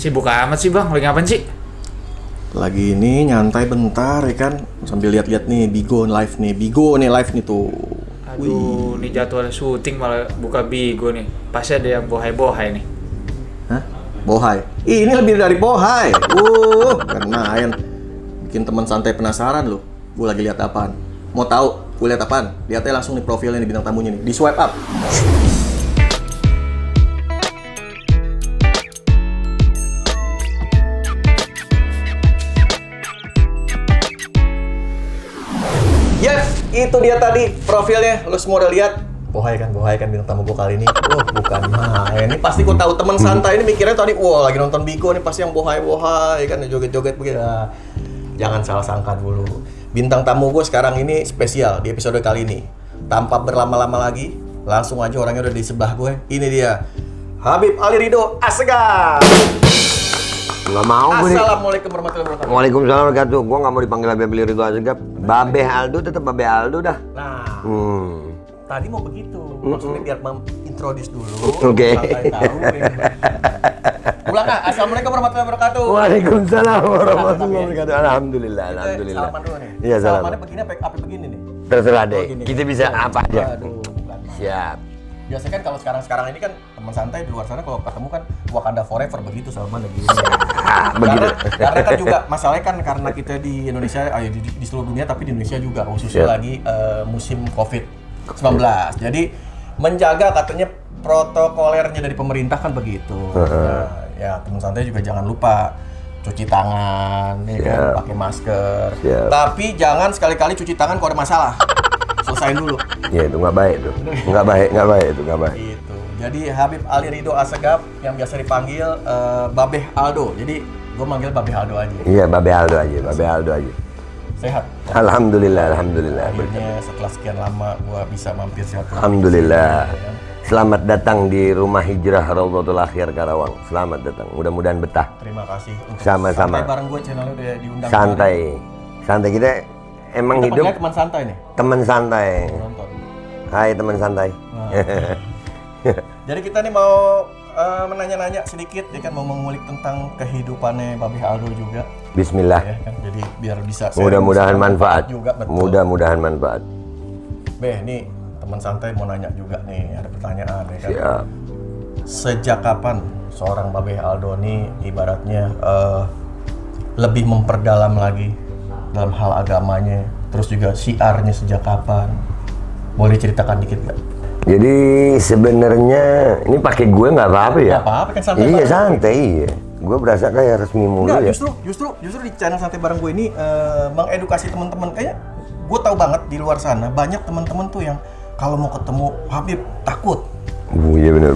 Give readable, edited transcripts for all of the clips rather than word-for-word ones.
Sibuk amat sih bang, lagi ngapain sih? Lagi ini nyantai bentar ya kan, sambil lihat-lihat nih Bigo live nih tuh. Aduh, nih jadwal syuting malah buka Bigo nih. Pasti ada yang bohai-bohai nih. Hah? Bohai? Ini lebih dari bohai. Kan main. Bikin teman santai penasaran loh. Gue lagi lihat apaan? Mau tahu? Gue lihat apaan? Lihatnya langsung nih profilnya nih, bintang tamunya nih. Di swipe up. Yes, itu dia tadi profilnya. Lo semua udah lihat? Bohai kan bintang tamu gue kali ini. Bukan main. Ini pasti gue tahu teman santai ini mikirnya tadi, lagi nonton Bigo nih pasti yang bohai kan, joget-joget begitu. Jangan salah sangka dulu. Bintang tamu gue sekarang ini spesial di episode kali ini. Tanpa berlama-lama lagi, langsung aja orangnya udah di sebelah gue. Ini dia, Habib Ali Ridho Assegaf. Nggak mau gue nih. Assalamualaikum warahmatullahi wabarakatuh. Waalaikumsalam warahmatullahi wabarakatuh. Gue nggak mau dipanggil Habib Ali Ridho Assegaf. Babe Aldo tetap Babe Aldo dah. Nah, tadi mau begitu. Maksudnya biar introduce dulu. Oke. Ulang kak. Assalamualaikum warahmatullahi wabarakatuh. Waalaikumsalam warahmatullahi wabarakatuh. Alhamdulillah. Salaman dulu nih. Iya, salam. Salamannya begini apa begini nih? Terserah deh. Gini. Kita bisa apa aja. Aduh, bukan. Siap. Biasanya kan kalau sekarang ini kan teman santai di luar sana kalau ketemu kan Wakanda Forever begitu Salman lagi. Begitu. Karena kan juga masalahnya kan karena kita di Indonesia, di seluruh dunia tapi di Indonesia juga khususnya lagi musim COVID-19. Jadi menjaga katanya protokolernya dari pemerintah kan begitu. Nah, ya teman santai juga jangan lupa cuci tangan, ya kan, pakai masker. Tapi jangan sekali-kali cuci tangan kalau ada masalah. Selesain dulu. Ya itu nggak baik tuh. Nggak baik itu nggak baik. Gitu. Jadi Habib Ali Ridho Assegaf yang biasa dipanggil Babeh Aldo. Jadi gue manggil Babeh Aldo aja. Iya Babe Aldo aja. Sehat. Alhamdulillah. Akhirnya setelah sekian lama gue bisa mampir silaturahmi. Alhamdulillah. Selamat datang di Rumah Hijrah Raudhatul Akhyar Karawang. Selamat datang. Mudah-mudahan betah. Terima kasih. Sama-sama. Santai bareng gue, channelnya udah diundang. Santai kita emang kita hidup teman santai nih. teman santai. Nonton. Hai teman santai. Nah. Jadi kita nih mau menanya-nanya sedikit, ya kan, mau mengulik tentang kehidupannya Babeh Aldo juga. Bismillah. Ya kan? Jadi biar bisa. Mudah-mudahan manfaat. Juga, betul. Mudah-mudahan manfaat. Beh, nih teman santai mau nanya juga nih, ada pertanyaan ya kan. Siap. Sejak kapan seorang Babeh Aldo nih ibaratnya lebih memperdalam lagi dalam hal agamanya, terus juga syiarnya sejak kapan? Boleh ceritakan dikit nggak? Jadi sebenarnya ini pakai gue nggak apa-apa ya? Nggak apa-apa kan, santai. Iya bareng. santai iya. Gue berasa kayak resmi mulu Nggak, ya. justru di channel santai bareng gue ini mengedukasi teman-teman. Kayaknya gue tahu banget di luar sana banyak teman-teman tuh yang kalau mau ketemu Habib takut. Iya benar.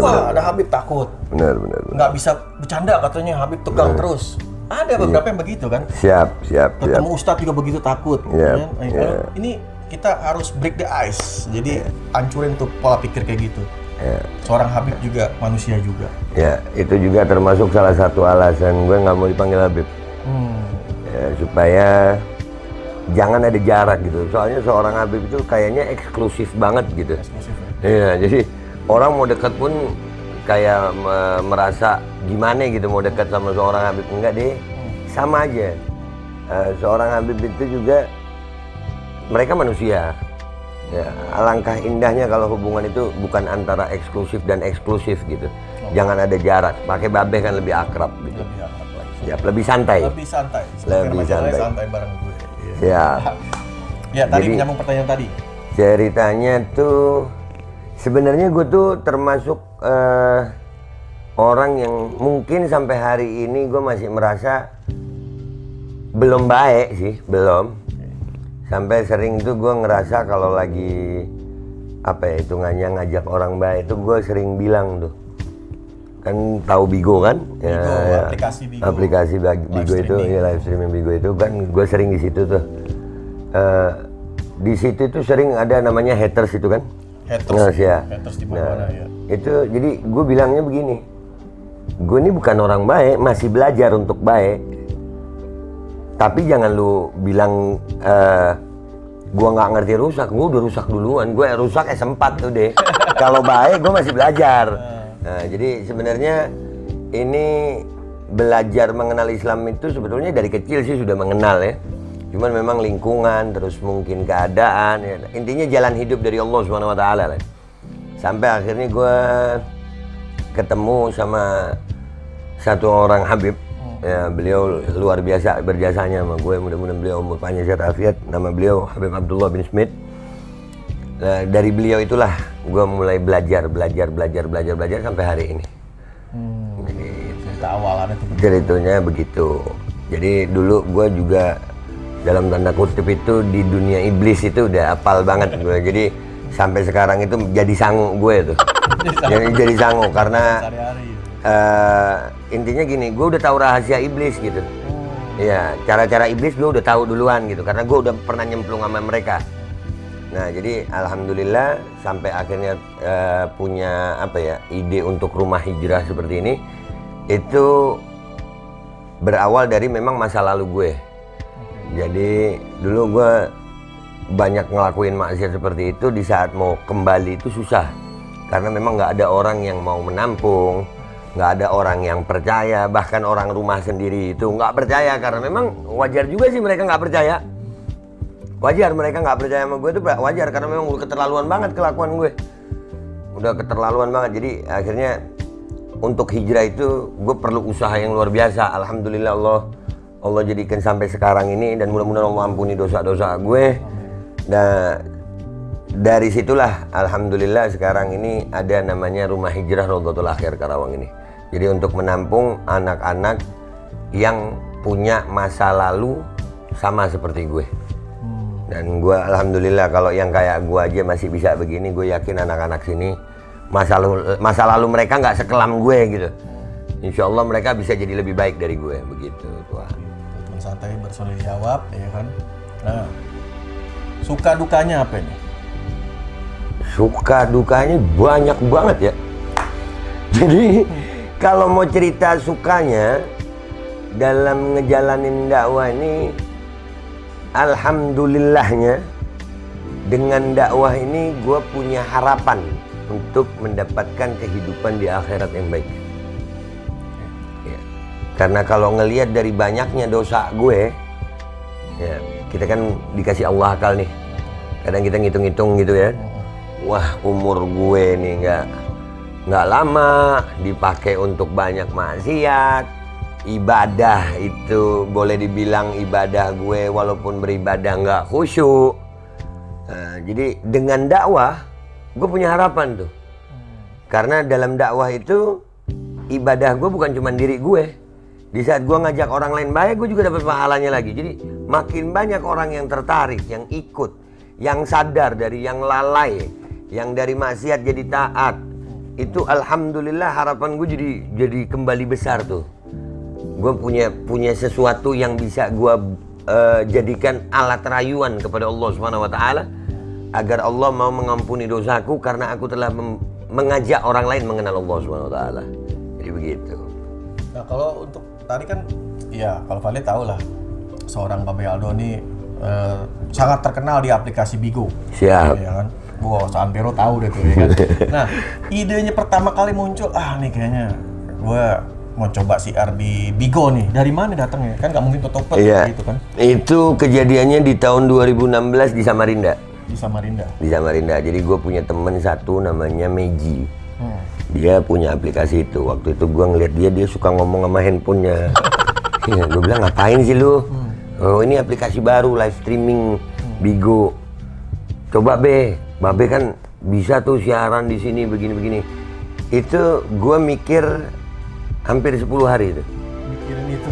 Wah, ada Habib takut. Benar. Nggak bisa bercanda katanya, Habib tegang terus. Ada beberapa yang begitu kan. Siap. Ketemu Ustadz juga begitu takut. Iya, Kan? iya. Ini kita harus break the ice. Jadi hancurin tuh pola pikir kayak gitu. Ya. Seorang Habib juga manusia juga. Ya, itu juga termasuk salah satu alasan gue nggak mau dipanggil Habib. Ya, supaya jangan ada jarak gitu. Soalnya seorang Habib itu kayaknya eksklusif banget gitu. Eksklusif ya. Iya, jadi orang mau dekat pun kayak merasa gimana gitu mau dekat sama seorang Habib. Enggak deh, sama aja. Seorang Habib itu juga mereka manusia. Ya, alangkah indahnya kalau hubungan itu bukan antara eksklusif dan eksklusif gitu. Jangan ada jarak. Pakai babeh kan lebih akrab gitu. Lebih akrab lagi. Ya, lebih santai. Lebih santai. Lebih santai. Santai bareng gue. Ya. Ya, tadi Jadi, menyambung pertanyaan tadi. Ceritanya tuh sebenarnya gue tuh termasuk orang yang mungkin sampai hari ini gue masih merasa belum baik sih, belum. Sampai sering tuh gue ngerasa kalau lagi apa ya hitungannya ngajak orang baik itu gue sering bilang tuh, kan tahu Bigo kan? Bigo, ya, aplikasi Bigo itu ya, live streaming Bigo itu kan gue sering di situ tuh. Di situ tuh sering ada namanya haters itu kan? Haters. Ya. Haters di mana ya? Itu jadi gue bilangnya begini, gue ini bukan orang baik, masih belajar untuk baik. Tapi jangan lu bilang gua nggak ngerti rusak, gua udah rusak duluan. Gue rusak sempat tuh deh. Kalau baik gua masih belajar. Nah, jadi sebenarnya ini belajar mengenal Islam itu sebetulnya dari kecil sih sudah mengenal ya. Cuman memang lingkungan, terus mungkin keadaan, ya. Intinya jalan hidup dari Allah Subhanahu Wa Taala lah. Sampai akhirnya gue ketemu sama satu orang Habib. Ya, beliau luar biasa berjasanya sama gue. Mudah-mudahan beliau umur panjang sehat afiat. Nama beliau Habib Abdullah bin Smith. Nah, dari beliau itulah gue mulai belajar sampai hari ini. Cerita awalannya itu Ceritanya begitu. Jadi dulu gue juga dalam tanda kutip itu di dunia iblis itu udah apal banget gue. Jadi sampai sekarang itu jadi sangu gue tuh. jadi sangu karena intinya gini, gue udah tahu rahasia iblis gitu. Iya, cara-cara iblis gue udah tahu duluan gitu karena gue udah pernah nyemplung sama mereka. Nah, jadi alhamdulillah sampai akhirnya punya apa ya, ide untuk rumah hijrah seperti ini itu berawal dari memang masa lalu gue. Jadi dulu gue banyak ngelakuin maksiat seperti itu, di saat mau kembali itu susah karena memang nggak ada orang yang mau menampung, nggak ada orang yang percaya, bahkan orang rumah sendiri itu nggak percaya karena memang wajar juga sih mereka nggak percaya. Wajar mereka nggak percaya sama gue itu wajar karena memang udah keterlaluan banget kelakuan gue, udah keterlaluan banget. Jadi akhirnya untuk hijrah itu gue perlu usaha yang luar biasa. Alhamdulillah Allah jadikan sampai sekarang ini dan mudah-mudahan Allah ampuni dosa-dosa gue. Nah, dari situlah alhamdulillah sekarang ini ada namanya Rumah Hijrah Raudhatul Akhir Karawang ini. Jadi untuk menampung anak-anak yang punya masa lalu sama seperti gue. Dan gue alhamdulillah kalau yang kayak gue aja masih bisa begini, gue yakin anak-anak sini masa lalu mereka nggak sekelam gue gitu. Insya Allah mereka bisa jadi lebih baik dari gue begitu. Teman santai bersolid jawab, ya kan. Nah, suka dukanya apa ini? Suka dukanya banyak banget ya. Jadi kalau mau cerita sukanya dalam ngejalanin dakwah ini, alhamdulillahnya dengan dakwah ini gue punya harapan untuk mendapatkan kehidupan di akhirat yang baik. Ya. Karena kalau ngelihat dari banyaknya dosa gue, ya kita kan dikasih Allah akal nih. Kadang kita ngitung-ngitung gitu ya. Wah, umur gue nih nggak lama dipakai untuk banyak maksiat. Ibadah itu boleh dibilang ibadah gue walaupun beribadah nggak khusyuk. Nah, jadi dengan dakwah gue punya harapan tuh. Karena dalam dakwah itu ibadah gue bukan cuma diri gue. Di saat gue ngajak orang lain baik, gue juga dapat pahalanya lagi. Jadi makin banyak orang yang tertarik, yang ikut, yang sadar dari yang lalai, yang dari maksiat jadi taat. Itu alhamdulillah harapan gue jadi kembali besar tuh. Gue punya sesuatu yang bisa gue jadikan alat rayuan kepada Allah Subhanahu Wa Taala agar Allah mau mengampuni dosaku karena aku telah mengajak orang lain mengenal Allah Subhanahu Wa Taala. Jadi begitu. Nah, kalau untuk tadi kan, ya kalau kalian tahu lah, seorang Babe Aldo ini sangat terkenal di aplikasi Bigo. Siap. Ya kan? Wow, Santero tahu deh tuh ya kan. Nah, idenya pertama kali muncul, nih kayaknya gue mau coba siar di Bigo nih. Dari mana datangnya? Kan nggak mungkin tutup gitu kan? Itu kejadiannya di tahun 2016 di Samarinda. Di Samarinda. Di Samarinda. Jadi gue punya temen satu namanya Meji. Dia punya aplikasi itu. Waktu itu gue ngeliat dia suka ngomong sama handphonenya. Ya, gue bilang ngapain sih lu? Oh, ini aplikasi baru live streaming Bigo. Coba Babe kan bisa tuh siaran di sini begini-begini. Itu gue mikir hampir 10 hari itu.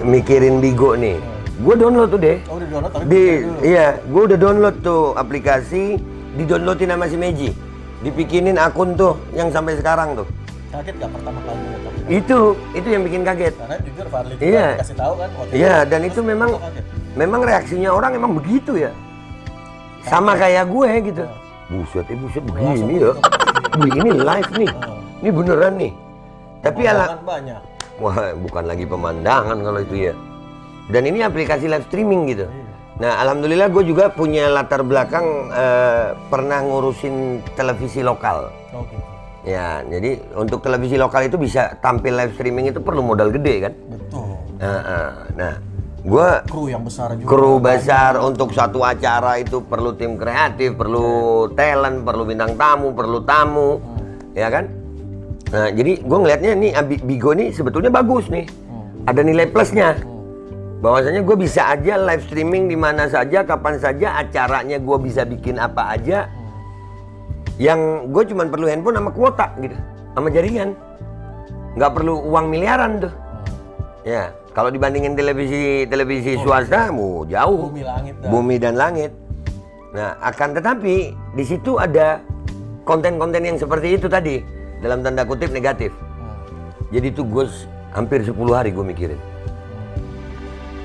Mikirin Bigo nih. Gue download tuh deh. Oh, udah download tapi iya, gue udah download tuh aplikasi, di-downloadin sama si Meji. Dibikinin akun tuh yang sampai sekarang tuh. Kaget gak pertama kali lihat aplikasi? Itu yang bikin kaget. Karena jujur Farli Iya. kasih tahu kan. Iya, dan itu memang reaksinya orang emang begitu ya. Sama kayak gue gitu. Buset begini ya. Ini live nih. Ini beneran nih. Tapi banyak. Wah, bukan lagi pemandangan kalau itu ya. Dan ini aplikasi live streaming gitu. Nah, alhamdulillah gue juga punya latar belakang pernah ngurusin televisi lokal. Ya, jadi untuk televisi lokal itu bisa tampil live streaming itu perlu modal gede kan? Betul. Nah, gua Kru yang besar juga. kru besar untuk satu acara itu perlu tim kreatif, perlu talent, perlu bintang tamu, perlu tamu, ya kan? Nah, jadi gua ngelihatnya nih Bigo nih sebetulnya bagus nih, ada nilai plusnya. Bahwasanya gue bisa aja live streaming di mana saja, kapan saja, acaranya gue bisa bikin apa aja. Yang gue cuma perlu handphone sama kuota gitu, sama jaringan, nggak perlu uang miliaran tuh. Ya, kalau dibandingin televisi swasta, jauh. Bumi langit. Bumi dan langit. Nah, akan tetapi di situ ada konten-konten yang seperti itu tadi, dalam tanda kutip negatif. Jadi tuh gue hampir 10 hari gue mikirin.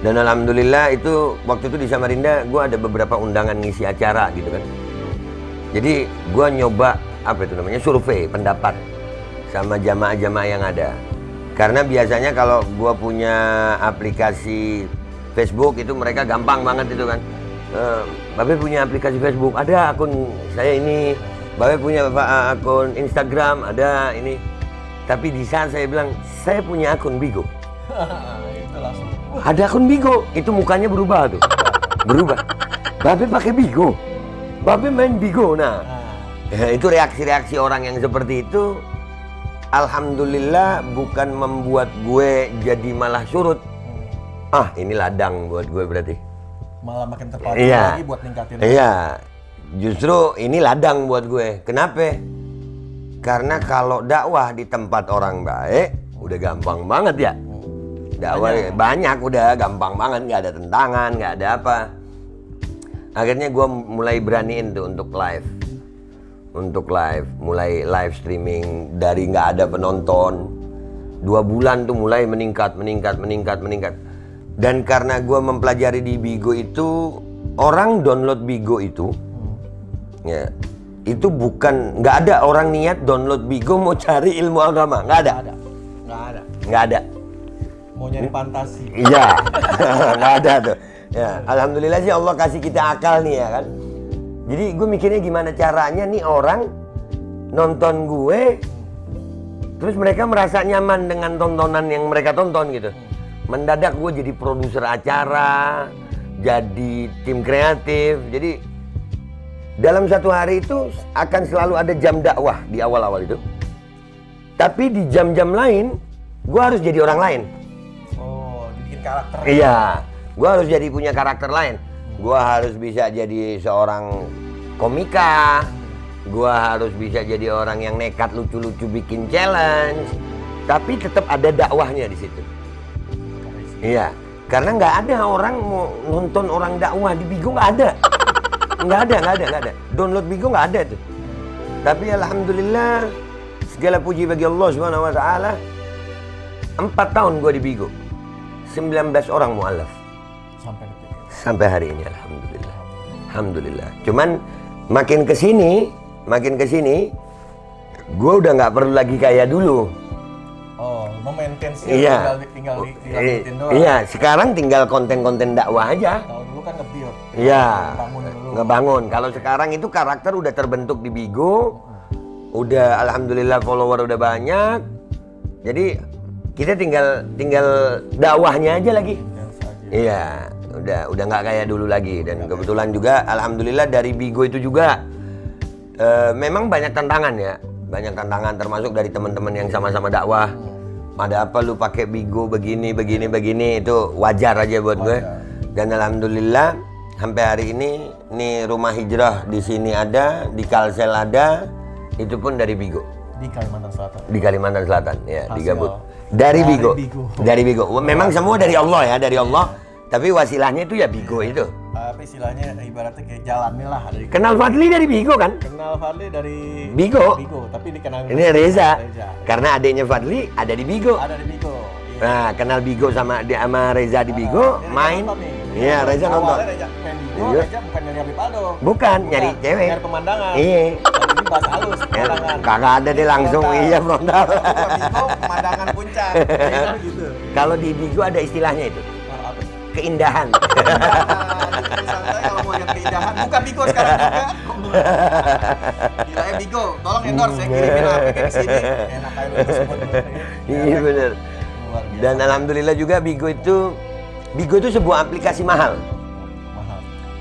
Dan alhamdulillah itu waktu itu di Samarinda gue ada beberapa undangan ngisi acara gitu kan. Jadi gue nyoba survei pendapat sama jamaah-jamaah yang ada. Karena biasanya kalau gue punya aplikasi Facebook itu mereka gampang banget itu kan. Babe punya aplikasi Facebook, ada akun saya ini. Babe punya akun Instagram, ada ini. Tapi di saat saya bilang saya punya akun Bigo, Itu langsung. ada akun Bigo, itu mukanya berubah tuh, berubah. Babe pakai Bigo, Babe main Bigo. Nah, itu reaksi-reaksi orang yang seperti itu. Alhamdulillah bukan membuat gue jadi malah surut. Ini ladang buat gue berarti. Malah makin terpacu lagi buat ningkatin. Iya, justru ini ladang buat gue. Kenapa? Karena kalau dakwah di tempat orang baik, udah gampang banget ya. Dakwah banyak udah gampang banget, nggak ada tentangan, nggak ada apa. Akhirnya gue mulai beraniin tuh untuk live. Mulai live streaming dari nggak ada penonton. 2 bulan tuh mulai meningkat. Dan karena gue mempelajari di Bigo itu, orang download Bigo itu, ya, itu bukan, nggak ada orang niat download Bigo mau cari ilmu agama, nggak ada. Mau nyari fantasi. Iya, nggak ada tuh. Ya, alhamdulillah sih Allah kasih kita akal nih ya kan. Jadi gue mikirnya gimana caranya nih orang nonton gue, terus mereka merasa nyaman dengan tontonan yang mereka tonton gitu. Mendadak gue jadi produser acara, jadi tim kreatif. Jadi dalam satu hari itu akan selalu ada jam dakwah di awal-awal itu. Tapi di jam-jam lain, gue harus jadi orang lain. Oh, dibikin karakter. Iya, gue harus jadi punya karakter lain. Gue harus bisa jadi seorang komika. Gue harus bisa jadi orang yang nekat lucu-lucu bikin challenge. Tapi tetap ada dakwahnya di situ. Iya, karena nggak ada orang mau nonton orang dakwah di Bigo, nggak ada. Nggak ada. Download Bigo nggak ada tuh. Tapi alhamdulillah segala puji bagi Allah Subhanahu wa taala. 4 tahun gue di Bigo. 19 orang mualaf. Sampai hari ini alhamdulillah. Cuman makin kesini gue udah nggak perlu lagi kayak dulu. Oh, maintenance tinggal doang. Iya, sekarang tinggal konten-konten dakwah aja. Kalau dulu kan nge-build. Iya, Bangun. ngebangun. Kalau sekarang itu karakter udah terbentuk di Bigo. Udah alhamdulillah follower udah banyak. Jadi kita tinggal dakwahnya aja lagi. Iya, udah nggak kayak dulu lagi. Dan kebetulan juga alhamdulillah dari Bigo itu juga memang banyak tantangan ya. Banyak tantangan termasuk dari teman-teman yang sama-sama dakwah. Ada apa lu pakai Bigo begini itu wajar aja buat gue. Dan alhamdulillah sampai hari ini nih rumah hijrah di sini ada, di Kalsel ada, itu pun dari Bigo. Di Kalimantan Selatan. Di Kalimantan Selatan ya, di Gabut. Dari Bigo. Memang semua dari Allah ya, dari Allah. Tapi wasilahnya itu ya Bigo itu. Apa istilahnya ibaratnya kayak jalannya lah. Kenal Fadli dari Bigo kan? Kenal Fadli dari Bigo, tapi dikenal ini Reza. Karena adiknya Fadli ada di Bigo. Ada di Bigo. Iya. Nah, kenal Bigo sama Reza di Bigo, main. Iya, Reza nonton. Reza main Bigo, Reza bukan nyari Habib Aldo. Bukan, nyari cewek. Nyari pemandangan. Iya. Ini bahasa halus, pemandangan. Kagak ada deh langsung, iya frontal. Bigo, pemandangan puncak. Gitu. Kalau di Bigo ada istilahnya itu. Keindahan. Santai kalau mau lihat keindahan, buka Bigo sekarang juga. Gila Bigo, tolong endorse ya, kirimin HP ke sini. Enak aja lu sebut. Iya benar. Dan alhamdulillah juga Bigo itu sebuah aplikasi mahal.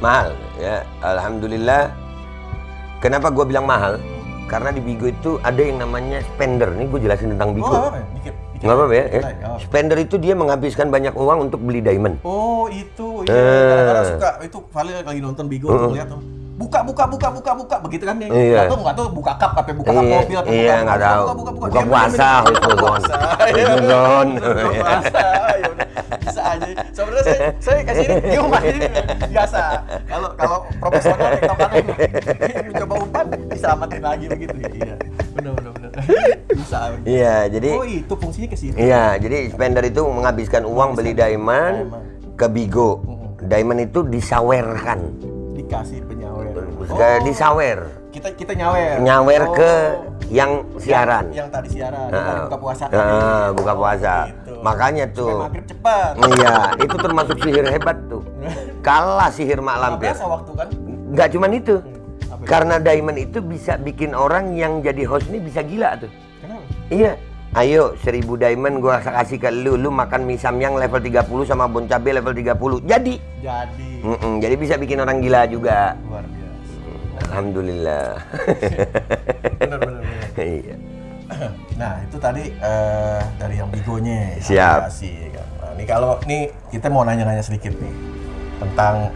Mahal ya, alhamdulillah. Kenapa gue bilang mahal? Karena di Bigo itu ada yang namanya spender. Nih gue jelasin tentang Bigo. Dikit. Nggak apa-apa ya. Spender itu dia menghabiskan banyak uang untuk beli diamond. Oh itu, iya. Kadang-kadang suka itu Fadli lagi nonton Bigo tuh lihat tuh. Buka, begitu kan nih. Iya. Nggak tahu buka cup, apa buka cup mobil, apa iya, nggak tahu. Buka puasa, puasa. Bisa aja. Sebenarnya saya kasih ini cuma ini biasa. Kalau profesional kadang-kadang mencoba umpan diselamatin lagi begitu. Iya. Benar. Bisa. Iya, jadi oh itu fungsinya ke situ. Iya, jadi spender itu menghabiskan uang beli diamond ke Bigo. Diamond itu disawerkan. Dikasih penyawer. Disawer. Kita nyawer. Nyawer ke yang siaran. Yang tadi siaran, buka puasa. Buka puasa. Gitu. Makanya tuh. Supaya maghrib cepat. Iya, itu termasuk sihir hebat tuh. Kalah sihir mak lampir. Waktu kan? Nggak cuman itu. Karena diamond itu bisa bikin orang yang jadi host ini bisa gila tuh. Kenapa? Iya. Ayo 1000 diamond gua kasih ke lu makan mie samyang level 30 sama bon cabe level 30. Jadi. Jadi bisa bikin orang gila juga. Luar biasa. Alhamdulillah. Benar. Iya. Nah, itu tadi dari yang Bigonya. Siap. Kan. Nah, ini kalau kita mau nanya-nanya sedikit nih tentang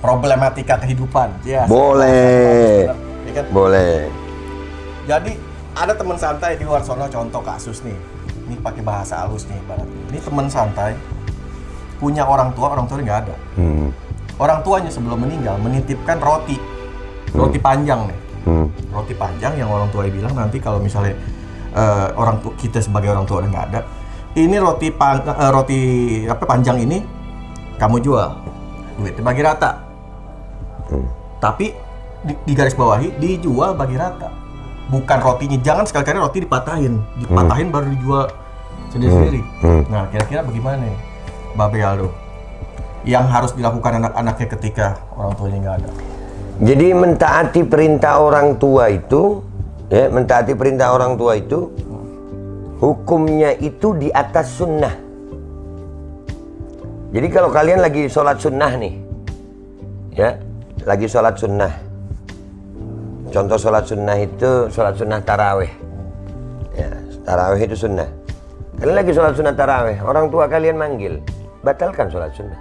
problematika kehidupan. Ya, boleh. Ya kan? Boleh. Jadi ada teman santai di luar sono, contoh kasus nih. Ini pakai bahasa halus nih, ibarat. Ini teman santai punya orang tuanya nggak ada. Orang tuanya sebelum meninggal menitipkan roti panjang nih. Roti panjang yang orang tuanya bilang nanti kalau misalnya kita sebagai orang tua udah nggak ada, ini roti panjang ini kamu jual, duitnya bagi rata. Tapi di garis bawahi dijual bagi rata, bukan rotinya. Jangan sekali-kali roti dipatahin baru dijual sendiri-sendiri. Nah, kira-kira bagaimana nih, Babe Aldo, yang harus dilakukan anak-anaknya ketika orang tuanya nggak ada? Jadi mentaati perintah orang tua itu, mentaati perintah orang tua itu, hukumnya itu di atas sunnah. Jadi kalau kalian lagi sholat sunnah nih, lagi sholat sunnah. Contoh sholat sunnah itu sholat sunnah taraweh. Taraweh itu sunnah. Kalian lagi sholat sunnah taraweh, orang tua kalian manggil, batalkan sholat sunnah.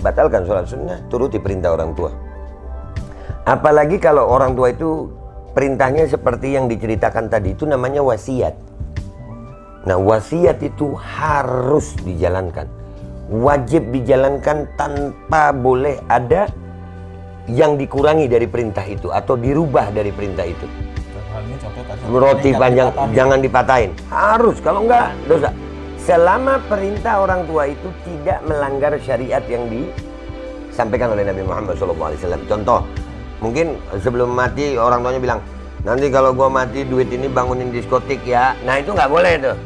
Batalkan sholat sunnah, turuti perintah orang tua. Apalagi kalau orang tua itu perintahnya seperti yang diceritakan tadi, itu namanya wasiat. Nah, wasiat itu harus dijalankan, wajib dijalankan tanpa boleh ada yang dikurangi dari perintah itu atau dirubah dari perintah itu. Roti panjang jangan dipatahin, harus, kalau enggak dosa. Selama perintah orang tua itu tidak melanggar syariat yang disampaikan oleh Nabi Muhammad SAW. Contoh, mungkin sebelum mati orang tuanya bilang, nanti kalau gua mati duit ini bangunin diskotik ya. Nah itu nggak boleh tuh.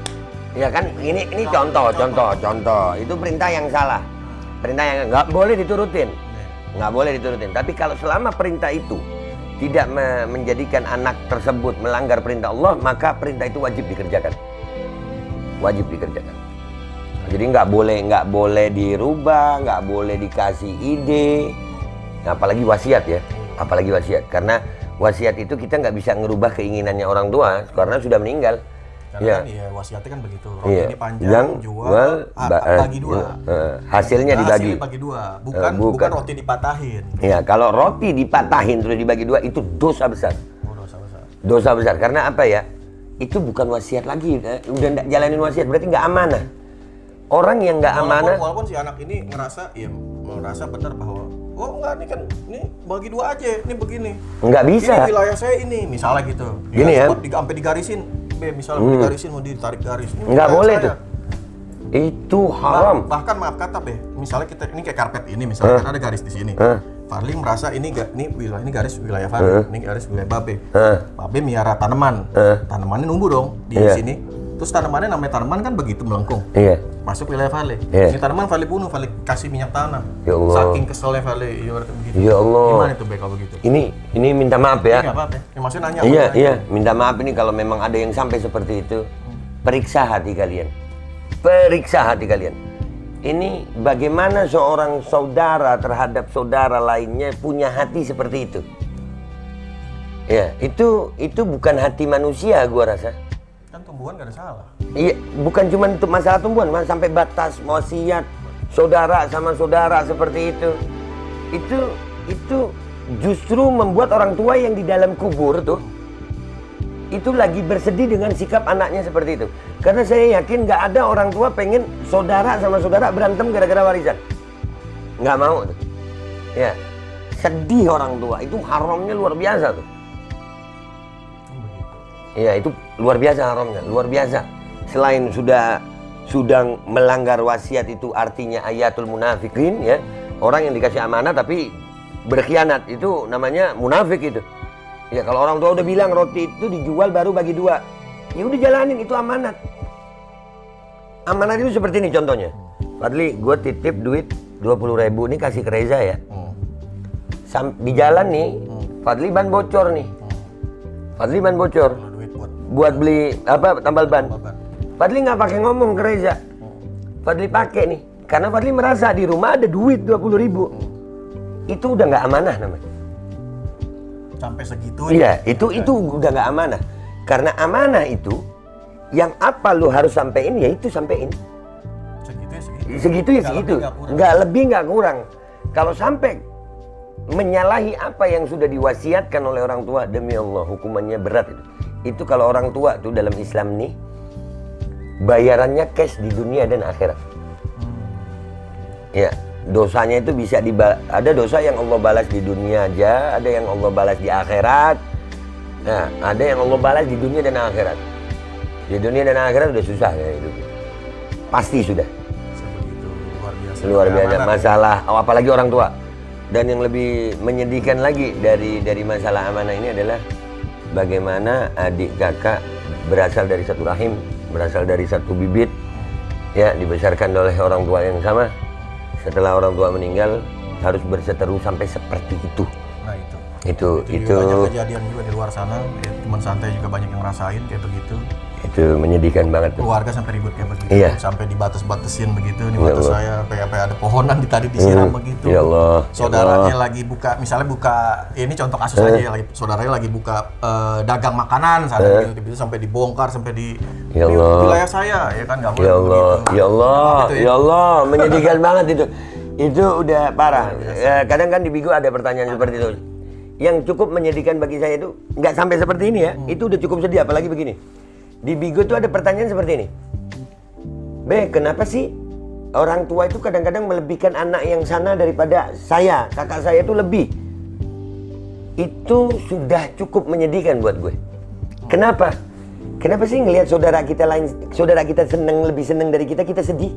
Ya kan, ini contoh. Itu perintah yang salah. Perintah yang nggak boleh diturutin. Nggak boleh diturutin. Tapi kalau selama perintah itu tidak menjadikan anak tersebut melanggar perintah Allah, maka perintah itu wajib dikerjakan. Wajib dikerjakan. Jadi nggak boleh dirubah, nggak boleh dikasih ide. Nah, apalagi wasiat ya, apalagi wasiat. Karena wasiat itu kita nggak bisa ngerubah keinginannya orang tua karena sudah meninggal. Karena kan wasiatnya kan begitu. Roti ini panjang, jual, bagi dua. Hasilnya dibagi. Hasilnya bagi dua, bukan roti dipatahin. Iya, kalau roti dipatahin terus dibagi dua itu dosa besar. Dosa besar. Karena apa ya? Itu bukan wasiat lagi, udah nggak jalanin wasiat, berarti nggak amanah. Orang yang nggak amanah, walaupun si anak ini merasa benar bahwa enggak, ini bagi dua aja, ini begini. Nggak bisa. Ini wilayah saya ini, misalnya gitu. Gini ya. Sampai digarisin, misalnya digarisin mau ditarik garis. Nggak boleh tuh. Itu haram. Bahkan maaf kata misalnya kita ini kayak karpet ini, misalnya kan ada garis di sini. Farli merasa ini garis wilayah Farli, ini garis wilayah Babe. Babe miara tanaman, tanamannya numbuh dong di sini. Terus tanamannya namanya tanaman kan begitu melengkung. Iya. Masuk wilayah Vale. Iya. Ini tanaman Vale bunuh, Vale kasih minyak tanah. Ya Allah. Saking keselnya Vale ibaratnya begitu. Ya Allah. Gimana itu Be kalau begitu? Ini minta maaf ya. Enggak apa-apa. Ya, maksudnya nanya. Iya, minta maaf ini kalau memang ada yang sampai seperti itu. Periksa hati kalian. Periksa hati kalian. Ini bagaimana seorang saudara terhadap saudara lainnya punya hati seperti itu. Ya, itu bukan hati manusia gua rasa. Kan tumbuhan gak ada salah. Iya, bukan cuma untuk masalah tumbuhan, malah sampai batas wasiat saudara sama saudara seperti itu. Itu justru membuat orang tua yang di dalam kubur tuh itu lagi bersedih dengan sikap anaknya seperti itu. Karena saya yakin nggak ada orang tua pengen saudara sama saudara berantem gara-gara warisan. Nggak mau tuh. Ya, sedih orang tua. Itu haramnya luar biasa tuh. Ya, itu luar biasa haramnya, luar biasa. Selain sudah melanggar wasiat, itu artinya ayatul munafikin ya. Orang yang dikasih amanah tapi berkhianat, itu namanya munafik itu. Ya, kalau orang tua udah bilang roti itu dijual baru bagi dua, ya udah jalanin, itu amanat. Amanat itu seperti ini contohnya. Fadli, gue titip duit 20.000 nih kasih ke Reza ya. Di jalan nih, Fadli ban bocor nih. Fadli ban bocor. Buat beli apa tambal ban. Fadli nggak pakai ngomong ke Reza. Fadli pakai nih, karena Fadli merasa di rumah ada duit 20.000. Itu udah nggak amanah namanya. Sampai segitu. Iya, itu udah nggak amanah. Karena amanah itu yang apa lu harus sampein, ya itu sampein. Segitu ya segitu. Segitu ya segitu. Nggak lebih nggak kurang. Kalau sampai menyalahi apa yang sudah diwasiatkan oleh orang tua, demi Allah hukumannya berat itu. Itu kalau orang tua tuh dalam Islam nih bayarannya cash di dunia dan akhirat. Ya, dosanya itu bisa ada dosa yang Allah balas di dunia aja, ada yang Allah balas di akhirat. Nah, ada yang Allah balas di dunia dan akhirat. Di dunia dan akhirat udah susah ya hidupnya. Pasti sudah. Sebegitu Luar biasa masalah, apalagi orang tua. Dan yang lebih menyedihkan lagi dari masalah amanah ini adalah bagaimana adik kakak berasal dari satu rahim, berasal dari satu bibit, ya dibesarkan oleh orang tua yang sama. Setelah orang tua meninggal harus berseteru sampai seperti itu. Nah itu banyak kejadian juga di luar sana. Ya, teman santai juga banyak yang ngerasain kayak begitu. Itu menyedihkan banget tuh. Keluarga sampai ribut kayak begitu. Iya. Sampai dibatas-batasin begitu. Di batas saya sampai ada pohonan tadi disiram begitu. Ya Allah. Saudaranya lagi buka, misalnya buka, ini contoh kasus aja ya, saudaranya lagi buka dagang makanan sana gitu, sampai dibongkar, sampai di ya Allah. Di wilayah saya ya kan nggak boleh ya Allah. begitu. Ya Allah. Gitu ya. Ya Allah, menyedihkan banget itu. Itu udah parah. Kadang kan di Bigo ada pertanyaan seperti itu. Yang cukup menyedihkan bagi saya itu nggak sampai seperti ini ya. Itu udah cukup sedih, apalagi begini. Di Bigo tuh ada pertanyaan seperti ini. Be, kenapa sih orang tua itu kadang-kadang melebihkan anak yang sana daripada saya, kakak saya itu lebih? Itu sudah cukup menyedihkan buat gue. Kenapa? Kenapa sih ngelihat saudara kita seneng, lebih seneng dari kita sedih?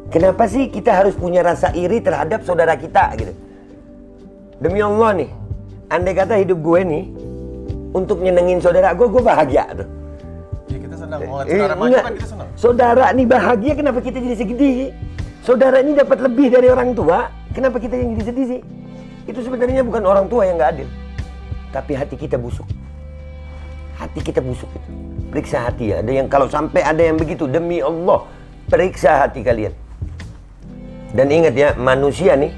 Kenapa sih kita harus punya rasa iri terhadap saudara kita gitu? Demi Allah nih, andai kata hidup gue nih untuk nyenengin saudara gue bahagia tuh. Ya, kita senang ngeliat saudara maju kan kita senang. Saudara nih bahagia, kenapa kita jadi sedih? Saudara ini dapat lebih dari orang tua, kenapa kita yang jadi sedih sih? Itu sebenarnya bukan orang tua yang nggak adil, tapi hati kita busuk. Hati kita busuk itu. Periksa hati ya. Ada yang kalau sampai ada yang begitu, demi Allah, periksa hati kalian. Dan ingat ya, manusia nih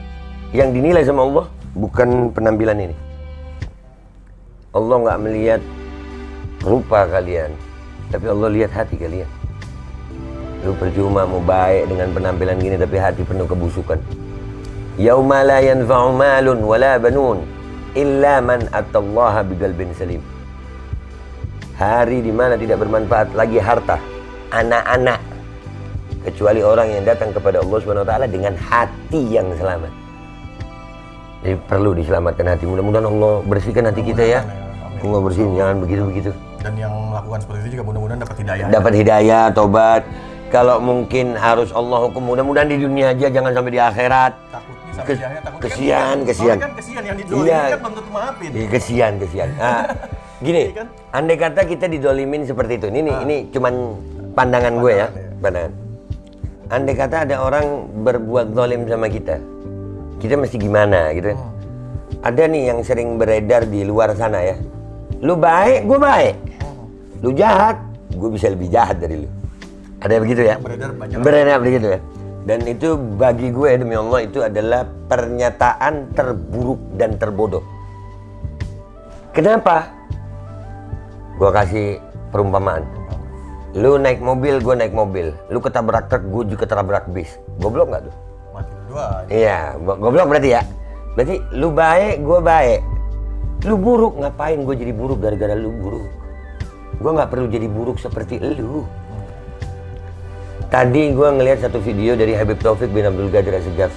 yang dinilai sama Allah bukan penampilan ini. Allah nggak melihat rupa kalian, tapi Allah lihat hati kalian. Lu percuma mau baik dengan penampilan gini tapi hati penuh kebusukan. Yauma la yanfa'u malun wala banun illa man atallaha biqalbin salim. Hari di mana tidak bermanfaat lagi harta, anak-anak, kecuali orang yang datang kepada Allah Subhanahu wa taala dengan hati yang selamat. Jadi perlu diselamatkan hati. Mudah-mudahan Allah bersihkan hati kita ya. Allah bersihin, jangan begitu-begitu. Dan yang melakukan seperti itu juga mudah-mudahan dapat hidayah. Dapat hidayah, tobat. Kalau mungkin harus Allah hukum, mudah-mudahan di dunia aja, jangan sampai di akhirat. Takutnya sampai di akhirat, takutnya kesian. kan kesian yang didolimi kan belum tentu maafin. Kesian. Nah, Gini, Iya kan? andai kata kita didolimin seperti itu. Ini cuman pandangan gue ya, pandangan. Andai kata ada orang berbuat zalim sama kita mesti gimana gitu kan? Ada nih yang sering beredar di luar sana ya. Lu baik, gue baik. Lu jahat, gue bisa lebih jahat dari lu. Ada begitu ya? Beredar begitu ya. Dan itu bagi gue demi Allah itu adalah pernyataan terburuk dan terbodoh. Kenapa? Gue kasih perumpamaan. Lu naik mobil, gue naik mobil. Lu ketabrak truk, gue juga ketabrak bis. Goblok nggak tuh? Mati dua. Iya, goblok berarti ya. Berarti lu baik, gue baik. Lu buruk, ngapain gue jadi buruk gara-gara lu buruk? Gue nggak perlu jadi buruk seperti lu. Tadi gue ngelihat satu video dari Habib Taufik bin Abdul Qadir As-Segaf.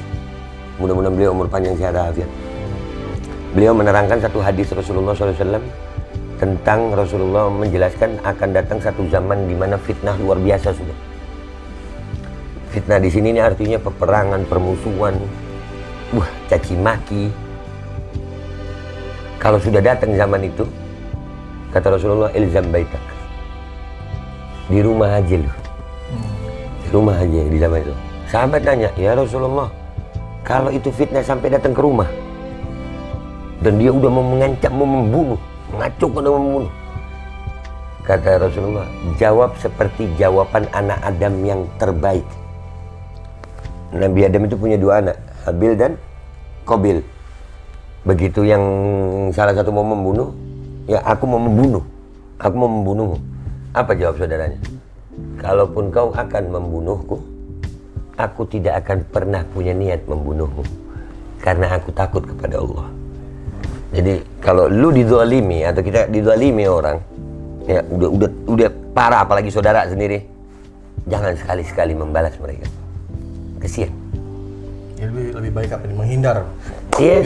Mudah-mudahan beliau umur panjang sehat afiat. Beliau menerangkan satu hadis Rasulullah SAW tentang Rasulullah menjelaskan akan datang satu zaman di mana fitnah luar biasa sudah. Fitnah di sini ini artinya peperangan, permusuhan, caci maki. Kalau sudah datang zaman itu, kata Rasulullah, ilzam baitak. Di rumah aja lu. Di rumah aja di zaman itu. Sahabat tanya, ya Rasulullah, kalau itu fitnah sampai datang ke rumah, dan dia udah mau mengancam, mau membunuh, mengacaukan dan membunuh. Kata Rasulullah, jawab seperti jawaban anak Adam yang terbaik. Nabi Adam itu punya dua anak, Habil dan Qabil. Begitu yang salah satu mau membunuh, ya aku mau membunuh, aku mau membunuhmu. Apa jawab saudaranya? Kalaupun kau akan membunuhku, aku tidak akan pernah punya niat membunuhmu, karena aku takut kepada Allah. Jadi kalau lu dizalimi atau kita dizalimi orang, ya udah parah, apalagi saudara sendiri, jangan sekali-sekali membalas mereka. Kesian. Ya, lebih baik apa nih? Menghindar. Iya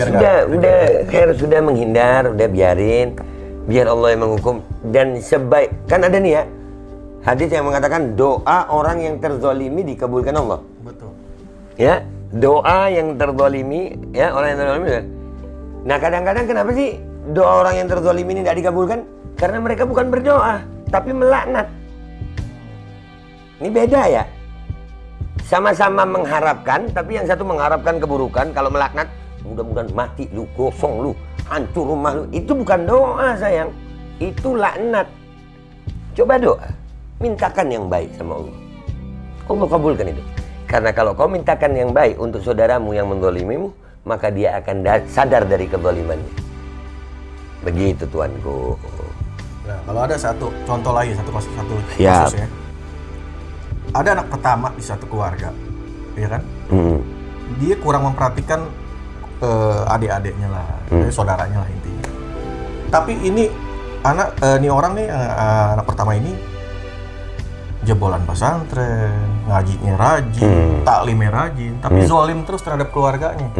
sudah menghindar, udah biarin, biar Allah yang menghukum. Dan sebaik, kan ada nih ya hadis yang mengatakan doa orang yang terzalimi dikabulkan Allah. Betul. Ya, doa yang terzalimi, ya orang yang terzalimi. Nah kadang-kadang kenapa sih doa orang yang terzalimi ini tidak dikabulkan? Karena mereka bukan berdoa, tapi melaknat. Ini beda ya. Sama-sama mengharapkan, tapi yang satu mengharapkan keburukan. Kalau melaknat, mudah-mudahan mati lu, gosong lu, hancur rumah lu. Itu bukan doa sayang, itu laknat. Coba doa, mintakan yang baik sama Allah. Allah kabulkan itu. Karena kalau kau mintakan yang baik untuk saudaramu yang menzalimimu, maka dia akan sadar dari kezalimannya. Begitu tuanku. Nah, kalau ada satu contoh lagi, satu kasus Siap. ya. Ada anak pertama di satu keluarga, ya kan? Dia kurang memperhatikan adik-adiknya lah, saudaranya lah intinya. Tapi ini orang nih, anak pertama ini jebolan pesantren, ngajinya rajin, taklimnya rajin, tapi zalim terus terhadap keluarganya.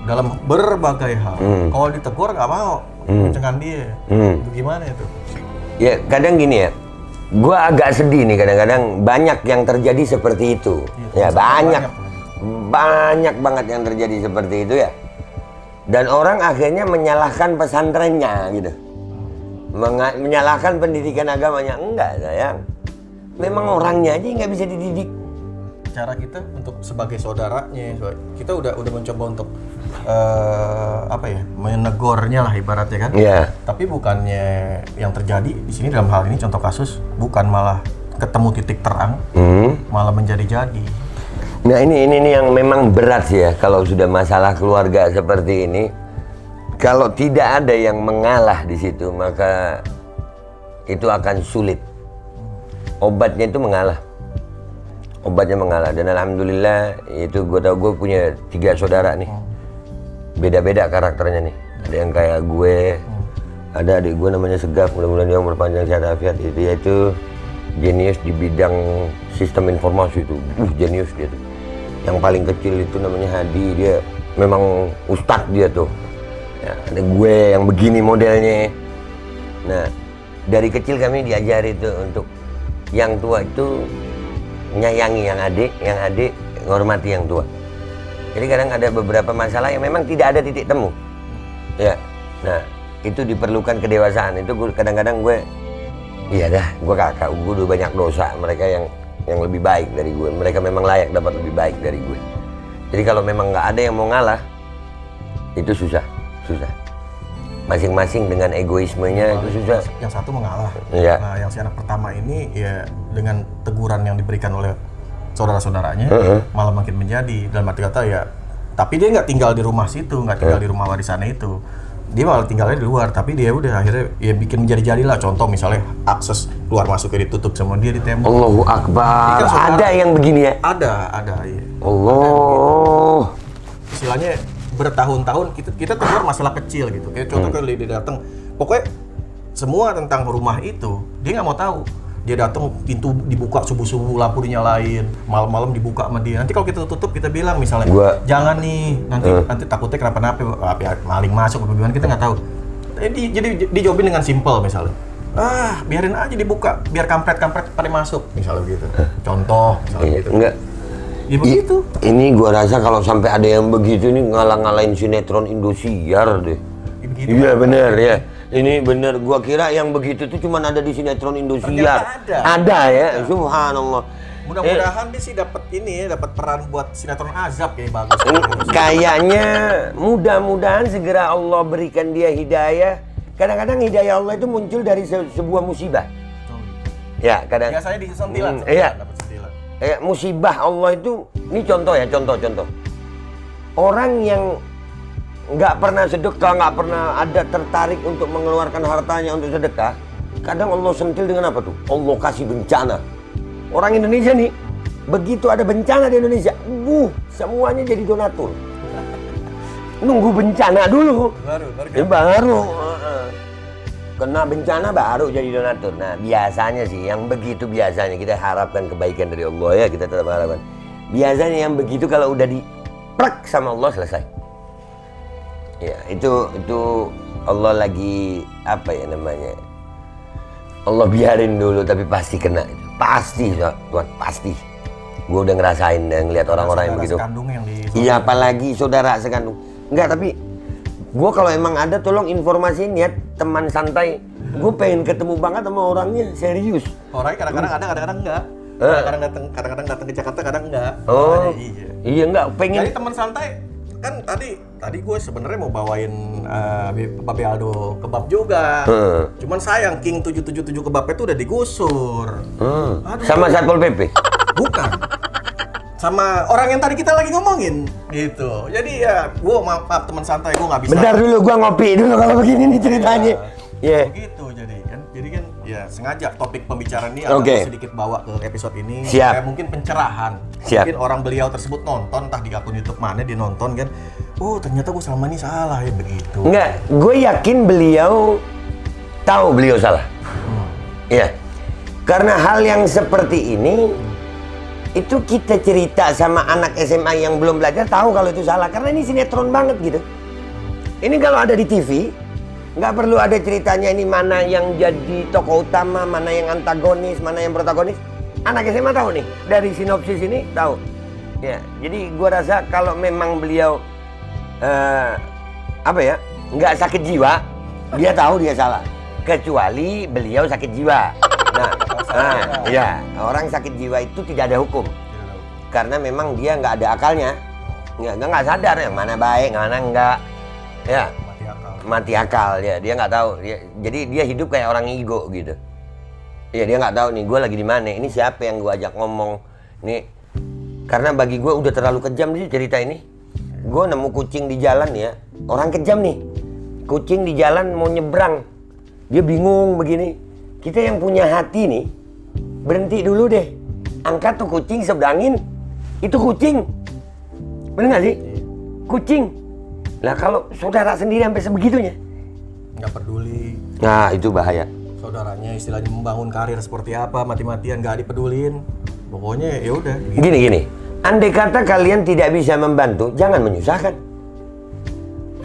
Dalam berbagai hal. Kalau ditegur nggak mau, mencengang dia. Itu gimana itu? Ya kadang gini ya, gue agak sedih nih kadang-kadang banyak yang terjadi seperti itu. Ya banyak banget yang terjadi seperti itu ya. Dan orang akhirnya menyalahkan pesantrennya gitu, menyalahkan pendidikan agamanya. Enggak sayang, memang orangnya aja nggak bisa dididik. Cara kita untuk sebagai saudaranya, kita udah mencoba untuk menegurnya lah ibaratnya kan. Iya. Tapi bukannya yang terjadi di sini dalam hal ini contoh kasus bukan malah ketemu titik terang, malah menjadi-jadi. Nah ini yang memang berat sih ya kalau sudah masalah keluarga seperti ini. Kalau tidak ada yang mengalah di situ, maka itu akan sulit. Obatnya itu mengalah. Obatnya mengalah. Dan alhamdulillah itu gue tau, gue punya 3 saudara nih. Beda-beda karakternya nih. Ada yang kayak gue, ada adik gue namanya Segaf, mudah-mudahan dia umur panjang sehat afiat. Dia itu jenius di bidang sistem informasi itu. Jenius dia tuh. Yang paling kecil itu namanya Hadi, dia memang ustadz dia tuh. Ya, ada gue yang begini modelnya. Nah, dari kecil kami diajari tuh untuk yang tua itu menyayangi yang adik menghormati yang tua. Jadi kadang ada beberapa masalah yang memang tidak ada titik temu. Ya. Nah, itu diperlukan kedewasaan. Itu kadang-kadang gue, iya dah, gue kakak, gue udah banyak dosa. Mereka yang lebih baik dari gue, mereka memang layak dapat lebih baik dari gue. Jadi kalau memang nggak ada yang mau ngalah, itu susah. Masing-masing dengan egoismenya itu susah. Yang satu mengalah. Iya. Nah, yang si anak pertama ini ya dengan teguran yang diberikan oleh saudara-saudaranya malah makin menjadi, dalam arti kata ya, tapi dia nggak tinggal di rumah situ, nggak tinggal di rumah warisannya itu, dia malah tinggalnya di luar, tapi dia udah akhirnya ya bikin menjadi-jadilah. Contoh misalnya akses keluar masuknya ditutup sama dia di tembok. Allahu Akbar. Kan Ada yang begini ya? Ada ya. Allah. Istilahnya bertahun-tahun kita tegur masalah kecil gitu. Kayak contoh kalau dia datang, pokoknya semua tentang rumah itu dia nggak mau tahu. Dia datang pintu dibuka subuh-subuh, lampu dinyalain, malam-malam dibuka sama dia. Nanti kalau kita tutup kita bilang misalnya, jangan nih, nanti takutnya kenapa-napa, maling masuk atau gimana kita nggak tahu. Jadi dijawabin dengan simpel misalnya. Biarin aja dibuka, biar kampret-kampret pada masuk, misalnya begitu. Contoh, misalnya gitu. Enggak. Ya begitu. Ini gua rasa kalau sampai ada yang begitu ini ngalah-ngalahin sinetron Indosiar deh. Iya bener ya. Ini bener, gua kira yang begitu tuh cuma ada di sinetron Indosiar. Ada ya, subhanallah. Mudah-mudahan dia sih dapat peran buat sinetron azab ya, bagus. Kayaknya mudah-mudahan segera Allah berikan dia hidayah. Kadang-kadang hidayah Allah itu muncul dari sebuah musibah. Ya, kadang. Biasanya di sentilan. Iya. Musibah Allah itu, ini contoh ya, contoh. Orang yang nggak pernah sedekah, nggak pernah ada tertarik untuk mengeluarkan hartanya untuk sedekah, kadang Allah sentil dengan apa tuh? Allah kasih bencana. Orang Indonesia nih, begitu ada bencana di Indonesia, semuanya jadi donatur. Nunggu bencana dulu, baru. Kena bencana baru jadi donatur. Nah biasanya sih yang begitu, biasanya kita harapkan kebaikan dari Allah ya, kita tetap harapkan. Biasanya yang begitu kalau udah diprek sama Allah selesai. Ya itu Allah lagi apa ya namanya? Allah biarin dulu tapi pasti kena. Pasti Tuhan, pasti. Gue udah ngerasain dan ngeliat orang-orang yang begitu. Iya apalagi saudara sekandung. Enggak, tapi gue kalau emang ada tolong informasiin ya teman santai. Gue pengen ketemu banget sama orangnya, serius. Orangnya kadang-kadang ada, kadang-kadang enggak. Kadang-kadang datang ke Jakarta, kadang enggak. Oh, iya enggak pengen. Jadi teman santai kan tadi gue sebenarnya mau bawain Babe Aldo kebab juga. Cuman sayang King 777 kebabnya itu udah digusur. Aduh, sama Satpol PP? Bukan. Sama orang yang tadi kita lagi ngomongin gitu. Jadi ya gue maaf teman santai, gue nggak bisa. Bentar dulu, gue ngopi dulu kalau begini nih ceritanya. Begitu jadi kan ya sengaja topik pembicaraan ini aku sedikit bawa ke episode ini. Siap. Kayak mungkin pencerahan. Siap. Mungkin orang beliau tersebut nonton entah di akun YouTube mana dia nonton kan. Oh ternyata gue selama ini salah ya begitu. Enggak, gue yakin beliau tahu beliau salah. Iya. Karena hal yang seperti ini itu kita cerita sama anak SMA yang belum belajar tahu kalau itu salah, karena ini sinetron banget gitu. Ini kalau ada di TV nggak perlu ada ceritanya ini mana yang jadi tokoh utama, mana yang antagonis, mana yang protagonis. Anak SMA tahu nih dari sinopsis ini tahu. Ya, jadi gua rasa kalau memang beliau nggak sakit jiwa, dia tahu dia salah. Kecuali beliau sakit jiwa. Iya, orang sakit jiwa itu tidak ada hukum. Karena memang dia nggak ada akalnya. Nggak sadar yang mana baik, yang mana enggak. Ya, mati akal ya. Dia nggak tahu. Jadi dia hidup kayak orang ego gitu. Ya dia nggak tahu nih gue lagi di mana. Ini siapa yang gue ajak ngomong. Nih, karena bagi gue udah terlalu kejam sih cerita ini. Gue nemu kucing di jalan ya. Orang kejam nih. Kucing di jalan mau nyebrang. Dia bingung begini. Kita yang punya hati nih, berhenti dulu deh. Angkat tuh kucing, seberangin. Itu kucing. Bener gak sih? Kucing. Lah kalau saudara sendiri sampai sebegitunya, nggak peduli. Nah itu bahaya. Saudaranya istilahnya membangun karir seperti apa, mati-matian nggak dipedulin. Pokoknya ya udah. Gitu. Gini. Andai kata kalian tidak bisa membantu, jangan menyusahkan.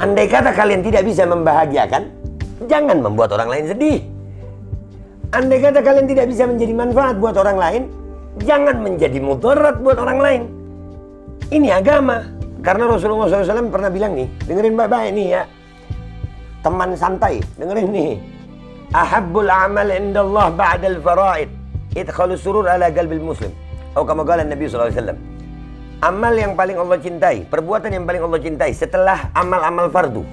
Andai kata kalian tidak bisa membahagiakan, jangan membuat orang lain sedih. Andai kata kalian tidak bisa menjadi manfaat buat orang lain, jangan menjadi mudarat buat orang lain. Ini agama. Karena Rasulullah SAW pernah bilang nih, dengerin baik-baik nih ya. teman santai. Dengerin nih. Ahabbul amal indallah ba'dal fara'id. Idkhalus surur ala qalbil muslim. Atau kama qala Nabi sallallahu alaihi wasallam. Amal yang paling Allah cintai, perbuatan yang paling Allah cintai setelah amal-amal fardu.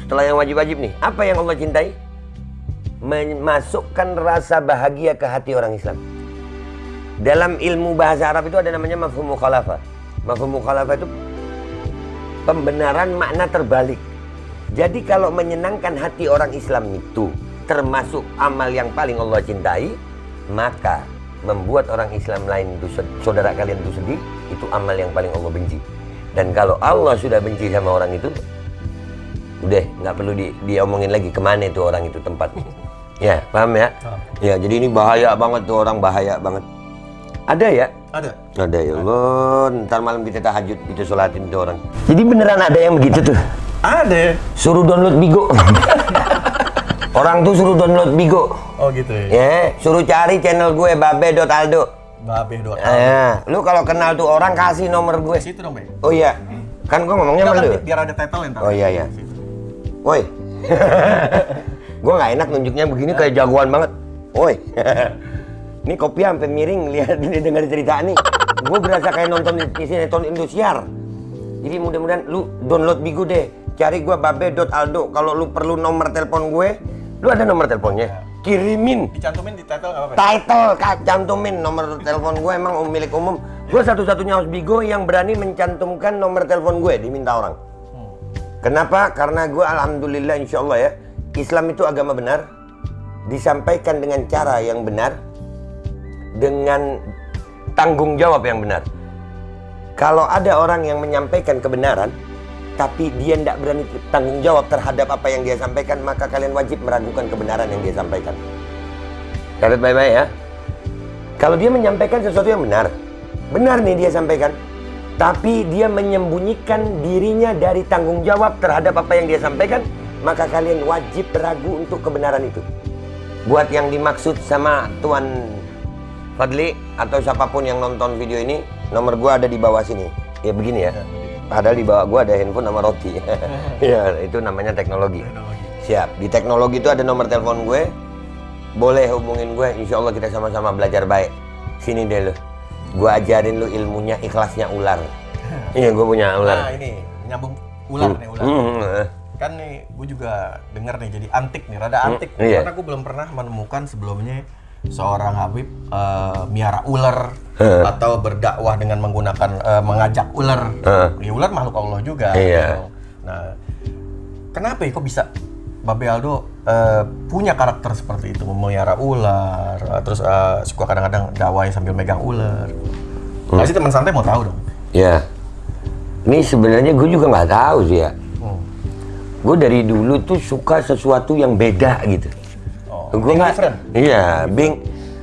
Setelah yang wajib-wajib nih, apa yang Allah cintai? Memasukkan rasa bahagia ke hati orang Islam. Dalam ilmu bahasa Arab itu ada namanya mafhum mukhalafah. Mafhum mukhalafah itu pembenaran makna terbalik. Jadi kalau menyenangkan hati orang Islam itu termasuk amal yang paling Allah cintai, maka membuat orang Islam lain itu saudara kalian itu sedih, itu amal yang paling Allah benci. Dan kalau Allah sudah benci sama orang itu, udah nggak perlu diomongin lagi kemana itu orang itu tempatnya. Ya, paham ya? Ya, jadi ini bahaya banget tuh orang, bahaya banget. Ada ya? Ada ya Allah. Ntar malam kita tahajud, kita sholatin tuh orang. Jadi beneran ada yang begitu tuh? Ada. Suruh download Bigo. Orang tuh suruh download Bigo. Oh gitu ya? Ya, suruh cari channel gue babe.aldo. Babe.aldo. Lu kalau kenal tuh orang kasih nomor gue. Situ dong, Be. Oh iya. Kan gue ngomongnya sama lu. Biar ada title entar. Oh iya. Woi. Gue nggak enak nunjuknya begini kayak jagoan banget. Woi. Ini kopi sampai miring lihat ini dengar cerita nih. Gue berasa kayak nonton sinetron Indosiar. Jadi mudah-mudahan lu download Bigo deh. Cari gue babe.aldo. Kalau lu perlu nomor telepon gue, lu ada nomor teleponnya? Kirimin. Dicantumin di title nggak apa-apa? Title, cantumin nomor telepon gue, emang milik umum. Gue satu-satunya host Bigo yang berani mencantumkan nomor telepon gue, diminta orang. Kenapa? Karena gue alhamdulillah insya Allah ya, Islam itu agama benar, disampaikan dengan cara yang benar, dengan tanggung jawab yang benar. Kalau ada orang yang menyampaikan kebenaran, tapi dia tidak berani tanggung jawab terhadap apa yang dia sampaikan, maka kalian wajib meragukan kebenaran yang dia sampaikan. Catat baik-baik ya. Kalau dia menyampaikan sesuatu yang benar, benar nih dia sampaikan, tapi dia menyembunyikan dirinya dari tanggung jawab terhadap apa yang dia sampaikan, maka kalian wajib ragu untuk kebenaran itu. Buat yang dimaksud sama Tuan Fadli atau siapapun yang nonton video ini, nomor gua ada di bawah sini. Ya begini ya. Padahal di bawah gua ada handphone sama roti. Ya, itu namanya teknologi. Siap. Di teknologi itu ada nomor telepon gue. Boleh hubungin gue. Insya Allah kita sama-sama belajar baik. Sini deh lo. Gue ajarin lu ilmunya ikhlasnya ular. Iya, gue punya ular. Nah, ini nyambung ular nih, ular. Kan nih, gue juga denger nih jadi antik nih, rada antik. Iya. Karena gue belum pernah menemukan sebelumnya seorang Habib miara ular atau berdakwah dengan menggunakan mengajak ular. Ya, ular makhluk Allah juga. Iya. Gitu. Nah, kenapa ya kok bisa Babe Aldo punya karakter seperti itu, memelihara ular, terus suka kadang-kadang dakwah sambil megang ular. Nah, sih teman santai mau tahu dong. Ya. Ini sebenarnya gue juga nggak tahu sih ya. Gue dari dulu tuh suka sesuatu yang beda gitu. Gue nggak, iya,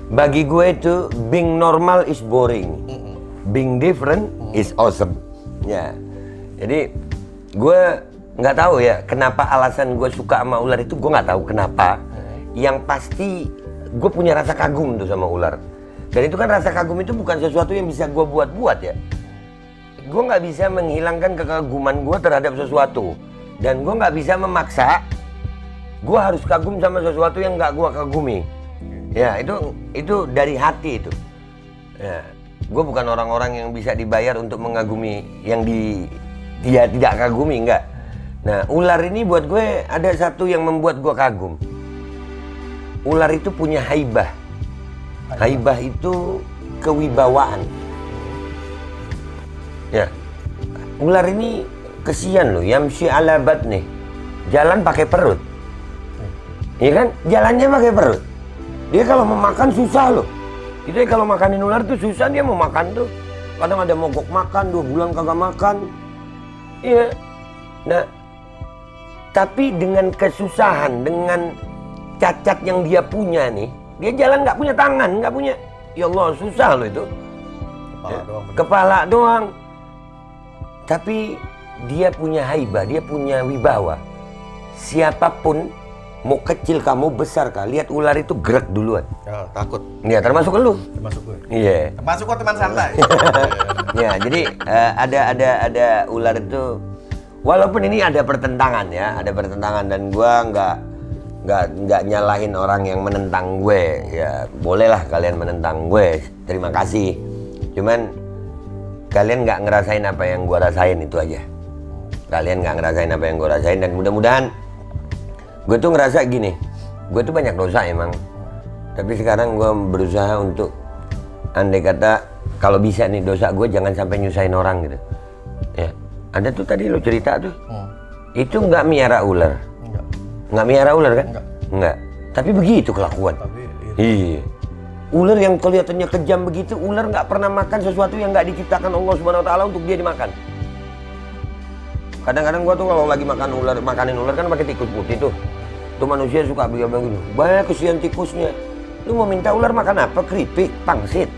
bagi gue itu being normal is boring, being different is awesome. Ya, jadi gue nggak tahu ya kenapa alasan gue suka sama ular itu, gue nggak tahu kenapa. Yang pasti gue punya rasa kagum tuh sama ular. Dan itu kan rasa kagum itu bukan sesuatu yang bisa gue buat-buat ya. Gue nggak bisa menghilangkan kekaguman gue terhadap sesuatu, dan gue nggak bisa memaksa gue harus kagum sama sesuatu yang nggak gue kagumi. Ya, itu dari hati itu. Ya, gue bukan orang-orang yang bisa dibayar untuk mengagumi yang dia tidak kagumi, enggak. Nah, ular ini buat gue ada satu yang membuat gue kagum. Ular itu punya haibah. Haibah itu kewibawaan. Ya, ular ini kesian loh, yamshi ala batnih, jalan pakai perut. Iya kan? Jalannya pakai perut. Dia kalau mau makan susah loh. Kita kalau makanin ular tuh susah, dia mau makan tuh. Kadang ada mogok makan, 2 bulan kagak makan. Iya. Nah, tapi dengan kesusahan, dengan cacat yang dia punya nih, dia jalan nggak punya tangan, nggak punya. Ya Allah, susah loh itu. Kepala doang. Tapi dia punya haibah, dia punya wibawa. Siapapun, mau kecil kamu besar kah, lihat ular itu gerak duluan. Ya, takut. Iya, termasuk lu. Termasuk gue. Iya. Termasuk kok teman santai. Ya, jadi ada ular itu Walaupun ini ada pertentangan ya, ada pertentangan dan gua nggak nyalahin orang yang menentang gue. Ya bolehlah kalian menentang gue, terima kasih. Cuman kalian nggak ngerasain apa yang gua rasain, itu aja. Kalian nggak ngerasain apa yang gua rasain, dan mudah-mudahan gue tuh ngerasa gini, gue tuh banyak dosa emang. Tapi sekarang gue berusaha untuk, andai kata kalau bisa nih dosa gue jangan sampai nyusahin orang gitu. Ya, ada tuh tadi lo cerita tuh, itu nggak miara ular, nggak miara ular kan? Nggak. Tapi begitu kelakuan. Iya. Ular yang kelihatannya kejam begitu, ular nggak pernah makan sesuatu yang nggak diciptakan Allah Subhanahu Wa Taala untuk dia dimakan. Kadang-kadang gue tuh kalau lagi makanin ular kan pakai tikus putih tuh. Tuh manusia suka bilang gitu, banyak kesian tikusnya. Lu mau minta ular makan apa? Keripik, pangsit,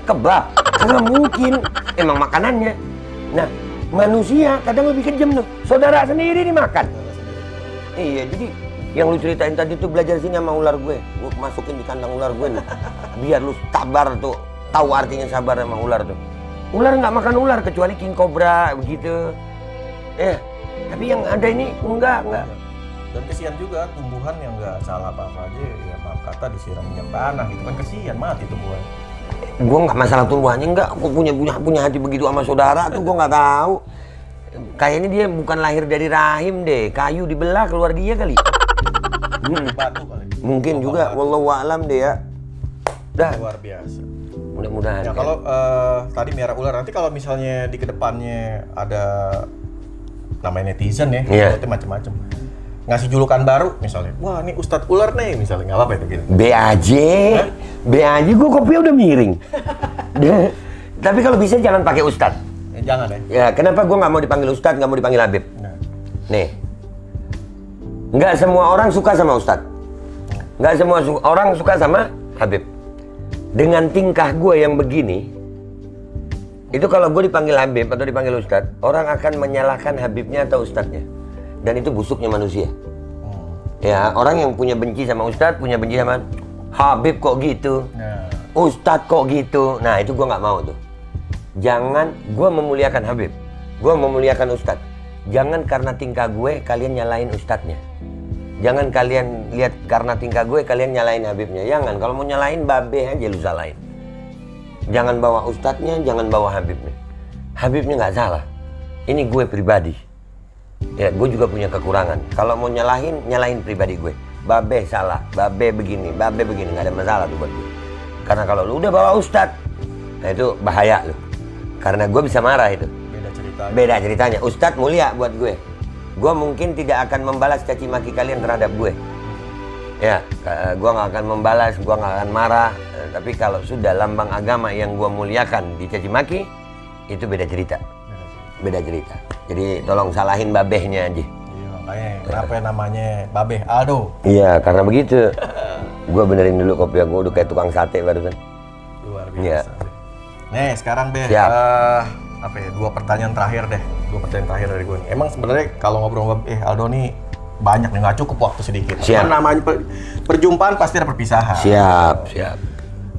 kebab? Karena mungkin emang makanannya. Nah, manusia kadang lebih kejam tuh. Saudara sendiri dimakan. Iya, jadi yang lu ceritain tadi tuh belajar sini sama ular gue. Gue masukin di kandang ular gue nih. Biar lu sabar tuh, tahu artinya sabar sama ular tuh. Ular nggak makan ular kecuali king cobra begitu. Tapi yang ada ini enggak. Dan kesian juga tumbuhan yang nggak salah apa-apa aja, ya maaf kata disiram minyak tanah gitu kan, kesian mati tumbuhan. Gue nggak masalah tumbuhannya, enggak. Gue punya hati begitu sama saudara tuh, gue nggak tahu. Kayaknya dia bukan lahir dari rahim deh, kayu dibelah keluar dia kali. Batu kali. Mungkin juga, wallahu a'lam deh ya. Dah. Luar biasa. Mudah-mudahan. Ya kalau tadi miara ular, nanti kalau misalnya di kedepannya ada namanya netizen ya, itu macam-macam. Ngasih julukan baru misalnya, wah ini Ustadz Ular nih misalnya, nggak apa-apa itu gitu. B aja gue kopinya udah miring. Tapi kalau bisa jangan pakai Ustadz. Jangan ya. Ya kenapa gue nggak mau dipanggil Ustadz, nggak mau dipanggil Habib? Nih, nggak semua orang suka sama Ustadz, nggak semua orang suka sama Habib. Dengan tingkah gue yang begini, itu kalau gue dipanggil Habib atau dipanggil Ustadz, orang akan menyalahkan Habibnya atau Ustadznya. Dan itu busuknya manusia. Ya, orang yang punya benci sama Ustadz, punya benci sama Habib kok gitu, Ustadz kok gitu. Nah, itu gue nggak mau tuh. Jangan, gue memuliakan Habib, gue memuliakan Ustadz. Jangan karena tingkah gue, kalian nyalain Ustadznya. Jangan kalian lihat karena tingkah gue, kalian nyalain Habibnya. Jangan, kalau mau nyalain babe aja lu salahin. Jangan bawa Ustadznya, jangan bawa Habibnya. Habibnya nggak salah. Ini gue pribadi. Ya, gue juga punya kekurangan. Kalau mau nyalahin pribadi gue. Babe salah, babe begini, nggak ada masalah tuh buat gue. Karena kalau lu udah bawa Ustadz, nah itu bahaya lu. Karena gue bisa marah itu. Beda ceritanya. Ustadz mulia buat gue. Gue mungkin tidak akan membalas caci maki kalian terhadap gue. Ya, gue nggak akan membalas, gue nggak akan marah. Tapi kalau sudah lambang agama yang gue muliakan dicaci maki, itu beda cerita. Beda cerita. Jadi tolong salahin babehnya aja. Iya, makanya kenapa namanya Babeh Aldo? Iya, karena begitu. Gue benerin dulu kopi gue udah kayak tukang sate barusan. Luar biasa. Ya. Nih, sekarang Beh, apa ya? Dua pertanyaan terakhir dari gue nih. Emang sebenarnya kalau ngobrol sama Aldo nih banyak nih, nggak cukup waktu sedikit. Siap. Karena namanya perjumpaan pasti ada perpisahan. Siap.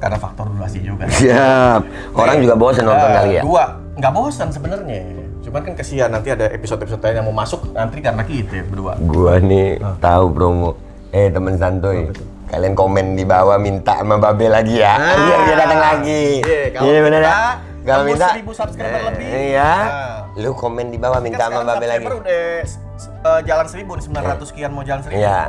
Karena faktor durasi juga. Siap. Orang juga bosan nonton kali ya. Dua, nggak bosan sebenarnya. Cuman kan kesian nanti ada episode-episode lain yang mau masuk nanti karena kita berdua. Gua nih tahu promo. Temen santuy. Kalian komen di bawah minta sama Babe lagi ya. Biar dia datang lagi. Iya bener ya. Kalau minta 1000 subscriber lebih. Iya. Lu komen di bawah minta sama Babe lagi. Udah jalan 1000 nih, 900 sekian mau jalan 1000. Iya.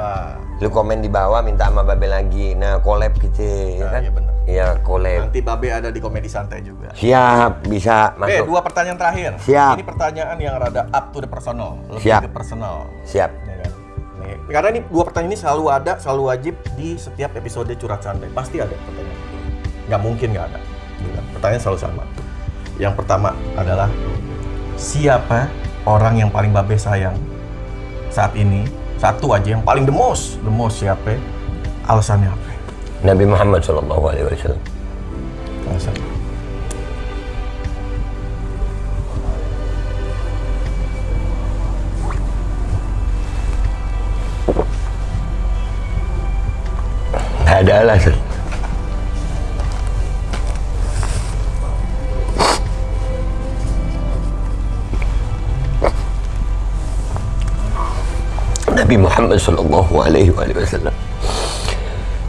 Lu komen di bawah minta sama Babe lagi. Nah, collab gitu ya kan? Iya bener. Iya, collab. Nanti Babe ada di Komedi Santai juga. Siap, bisa masuk. Dua pertanyaan terakhir. Siap. Ini pertanyaan yang rada up to the personal, lebih Siap. ke personal. Siap. Ya kan? Nih, karena ini dua pertanyaan ini selalu wajib di setiap episode Curhat Santai. Pasti ada pertanyaan itu. Nggak mungkin nggak ada. Pertanyaan selalu sama. Yang pertama adalah siapa orang yang paling Babe sayang saat ini? Satu aja yang paling the most siapa? Alasannya apa? Nabi Muhammad SAW. Alasannya. Nggak ada alasan. Nabi Muhammad Sallallahu Alaihi Wasallam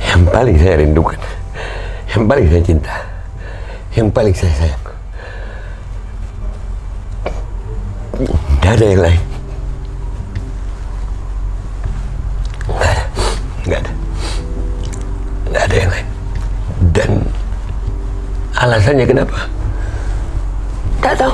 yang paling saya rindukan, yang paling saya cinta, yang paling saya sayang. Tidak ada yang lain. Nggak ada yang lain. Dan alasannya kenapa? Tak tahu.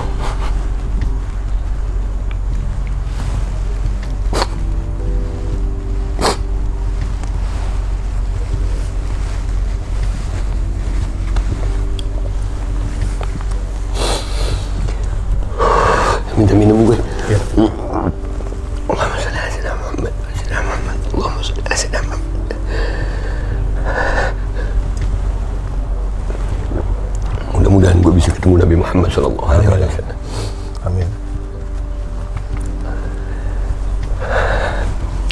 Minta minum gue. Ya. Allahumma sholli ala sayyidina Muhammad wa sayyidina Muhammad. Allahumma sholli ala sayyidina Muhammad. Mudah-mudahan gue bisa ketemu Nabi Muhammad sallallahu alaihi wasallam. Amin.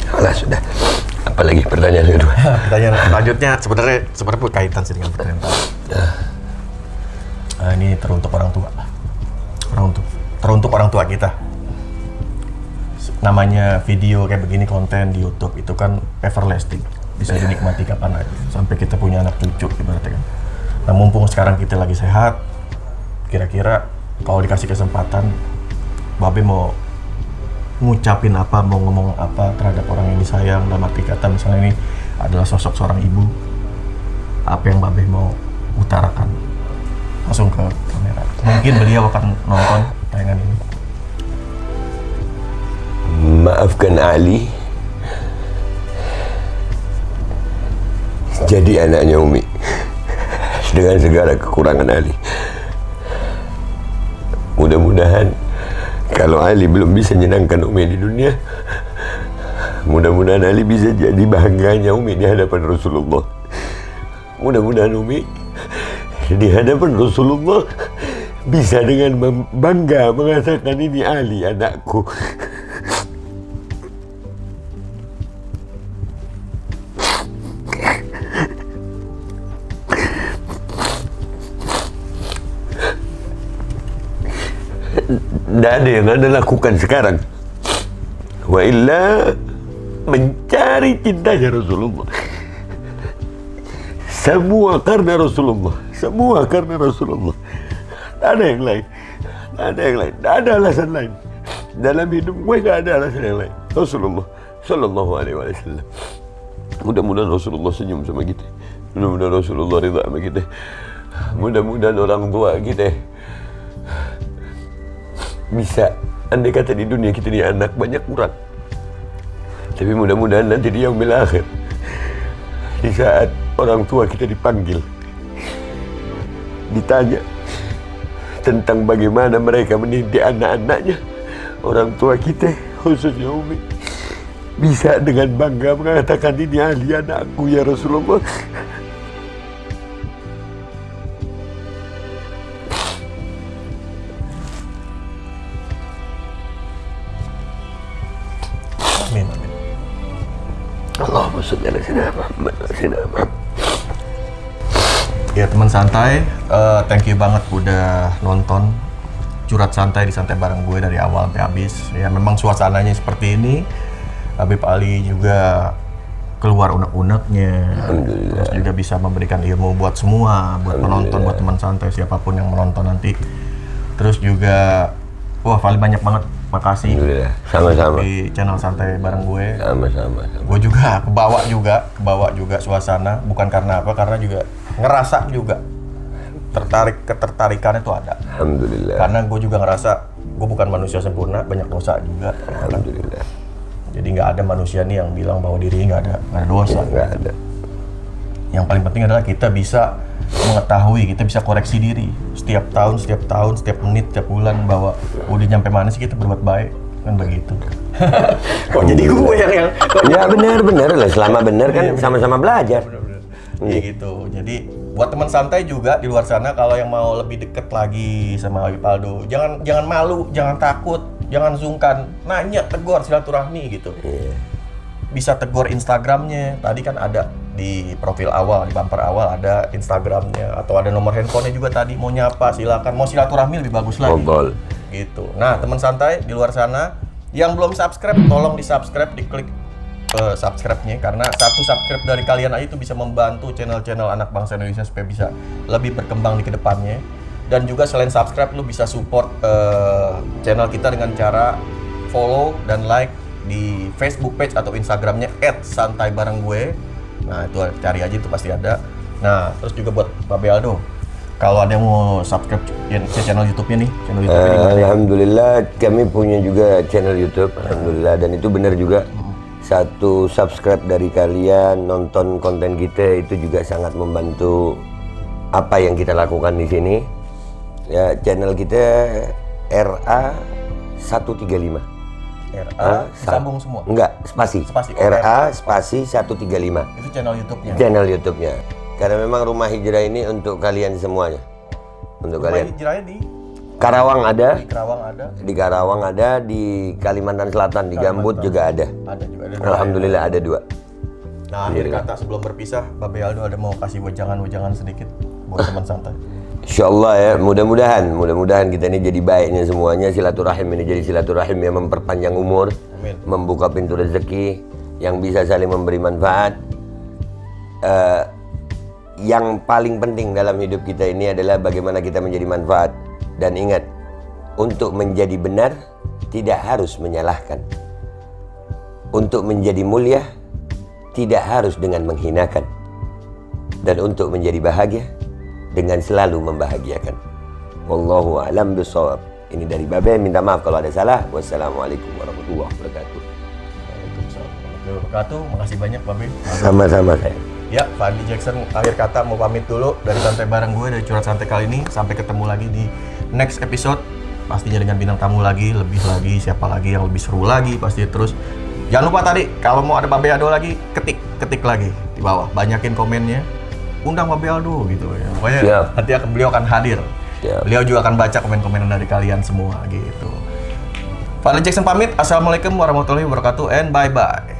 Alah sudah. Apalagi pertanyaan kedua? Pertanyaan selanjutnya sebenarnya berkaitan sih dengan pertanyaan tadi. Ini teruntuk orang tua. Teruntuk orang tua kita. Namanya video kayak begini, konten di YouTube itu kan everlasting, bisa dinikmati kapan aja sampai kita punya anak cucu ibaratnya kan. Nah mumpung sekarang kita lagi sehat, kira-kira kalau dikasih kesempatan, Babe mau ngucapin apa, mau ngomong apa terhadap orang yang disayang, dalam arti kata misalnya ini adalah sosok seorang ibu, apa yang Babe mau utarakan langsung ke kamera. Mungkin beliau akan nonton tayangan ini. Maafkan Ali, jadi anaknya Umi dengan segala kekurangan Ali. Mudah-mudahan kalau Ali belum bisa menyenangkan Umi di dunia, mudah-mudahan Ali bisa jadi bangganya Umi di hadapan Rasulullah. Mudah-mudahan Umi di hadapan Rasulullah bisa dengan bangga mengatakan ini Ali anakku. Tidak ada yang Anda lakukan sekarang, wa illa mencari cintanya Rasulullah. Semua karena Rasulullah, semua karena Rasulullah. Tak ada yang lain, tak ada yang lain, tak ada alasan lain. Dalam hidup gue tak ada alasan yang lain. Rasulullah Sallallahu Alaihi Wasallam. Mudah-mudahan Rasulullah senyum sama kita. Mudah-mudahan Rasulullah ridha sama kita. Mudah-mudahan orang tua kita bisa, andai kata di dunia kita ni anak banyak kurang, tapi mudah-mudahan nanti di yaumil akhir, di saat orang tua kita dipanggil, ditanya tentang bagaimana mereka mendidik anak-anaknya, orang tua kita khususnya Umi bisa dengan bangga mengatakan ini Ali anakku ya Rasulullah. Amin, amin. Allahumma sholli ala sayyidina Muhammad wa sayyidina Muhammad. Ya teman santai, thank you banget udah nonton Curhat Santai di Santai bareng gue dari awal sampai habis. Ya memang suasananya seperti ini. Habib Ali juga keluar unek-uneknya, terus juga bisa memberikan ilmu buat semua, buat penonton, buat teman santai siapapun yang menonton nanti. Terus juga, wah paling banyak banget. Makasih. Sama-sama. Di channel Santai bareng gue. Sama-sama. Gue juga kebawa juga suasana. Bukan karena apa, karena juga ngerasa juga ketertarikannya itu ada. Alhamdulillah. Karena gue juga ngerasa gue bukan manusia sempurna, banyak dosa juga. Alhamdulillah. Jadi nggak ada manusia nih yang bilang bahwa dirinya nggak ada dosa. Nggak ada. Yang paling penting adalah kita bisa mengetahui, kita bisa koreksi diri setiap tahun, setiap menit, setiap bulan bahwa udah nyampe mana sih kita berbuat baik, kan begitu. Kok jadi gue yang Ya benar lah, selama benar kan sama-sama belajar. Iya gitu. Jadi buat teman santai juga di luar sana, kalau yang mau lebih deket lagi sama Habib Aldo, jangan malu, jangan takut, jangan sungkan, nanya, tegur, silaturahmi gitu. Bisa tegur Instagramnya, tadi kan ada di profil awal, di bumper awal ada Instagramnya, atau ada nomor handphonenya juga tadi, mau nyapa silakan, mau silaturahmi lebih bagus lagi. Ngobrol. Gitu. Nah teman santai di luar sana yang belum subscribe, tolong di subscribe, diklik subscribe-nya, karena satu subscribe dari kalian aja itu bisa membantu channel-channel anak bangsa Indonesia supaya bisa lebih berkembang di kedepannya. Dan juga selain subscribe, lu bisa support channel kita dengan cara follow dan like di Facebook page atau Instagramnya @santaibarenggue. Nah itu cari aja, itu pasti ada. Nah terus juga buat Babe Aldo, kalau ada yang mau subscribe channel YouTube-nya nih, channel YouTube ini Alhamdulillah kami punya juga channel YouTube, alhamdulillah, dan itu benar juga. Satu subscribe dari kalian nonton konten kita itu juga sangat membantu apa yang kita lakukan di sini. Ya, channel kita RA 135. RA sambung semua? Enggak, spasi. RA spasi 135. Itu channel YouTube-nya. Channel YouTube-nya. Karena memang Rumah Hijrah ini untuk kalian semuanya. Untuk Rumah kalian. Hijrahnya di Karawang ada. Di Karawang ada. Di Karawang ada, di Kalimantan Selatan, di Gambut juga ada. Ada juga ada. Alhamdulillah ada 2. Nah, akhir kata sebelum berpisah, Babe Aldo ada mau kasih wejangan-wejangan sedikit buat teman santai. Insyaallah ya, mudah-mudahan kita ini jadi baiknya semuanya, silaturahim ini jadi silaturahim yang memperpanjang umur, Amin. membuka pintu rezeki, yang bisa saling memberi manfaat. Yang paling penting dalam hidup kita ini adalah bagaimana kita menjadi manfaat. Dan ingat, untuk menjadi benar tidak harus menyalahkan. Untuk menjadi mulia tidak harus dengan menghinakan. Dan untuk menjadi bahagia dengan selalu membahagiakan. Wallahu a'lam bishawab. Ini dari Babe, minta maaf kalau ada salah. Wassalamualaikum warahmatullahi wabarakatuh. Waalaikumsalam warahmatullahi wabarakatuh. Makasih banyak Babe. Sama-sama saya. Ya, Fadli Jackson akhir kata mau pamit dulu dari Santai Bareng gue, dari Curhat Santai kali ini. Sampai ketemu lagi di next episode. Pastinya dengan bintang tamu lagi, lebih lagi, siapa lagi yang lebih seru lagi pasti. Terus jangan lupa tadi kalau mau ada Babe Aldo lagi, ketik lagi di bawah, banyakin komennya, undang Babe Aldo gitu ya. Pokoknya nanti beliau akan hadir. Beliau juga akan baca komen-komen dari kalian semua gitu. Fadli Jackson pamit. Assalamualaikum warahmatullahi wabarakatuh and bye bye.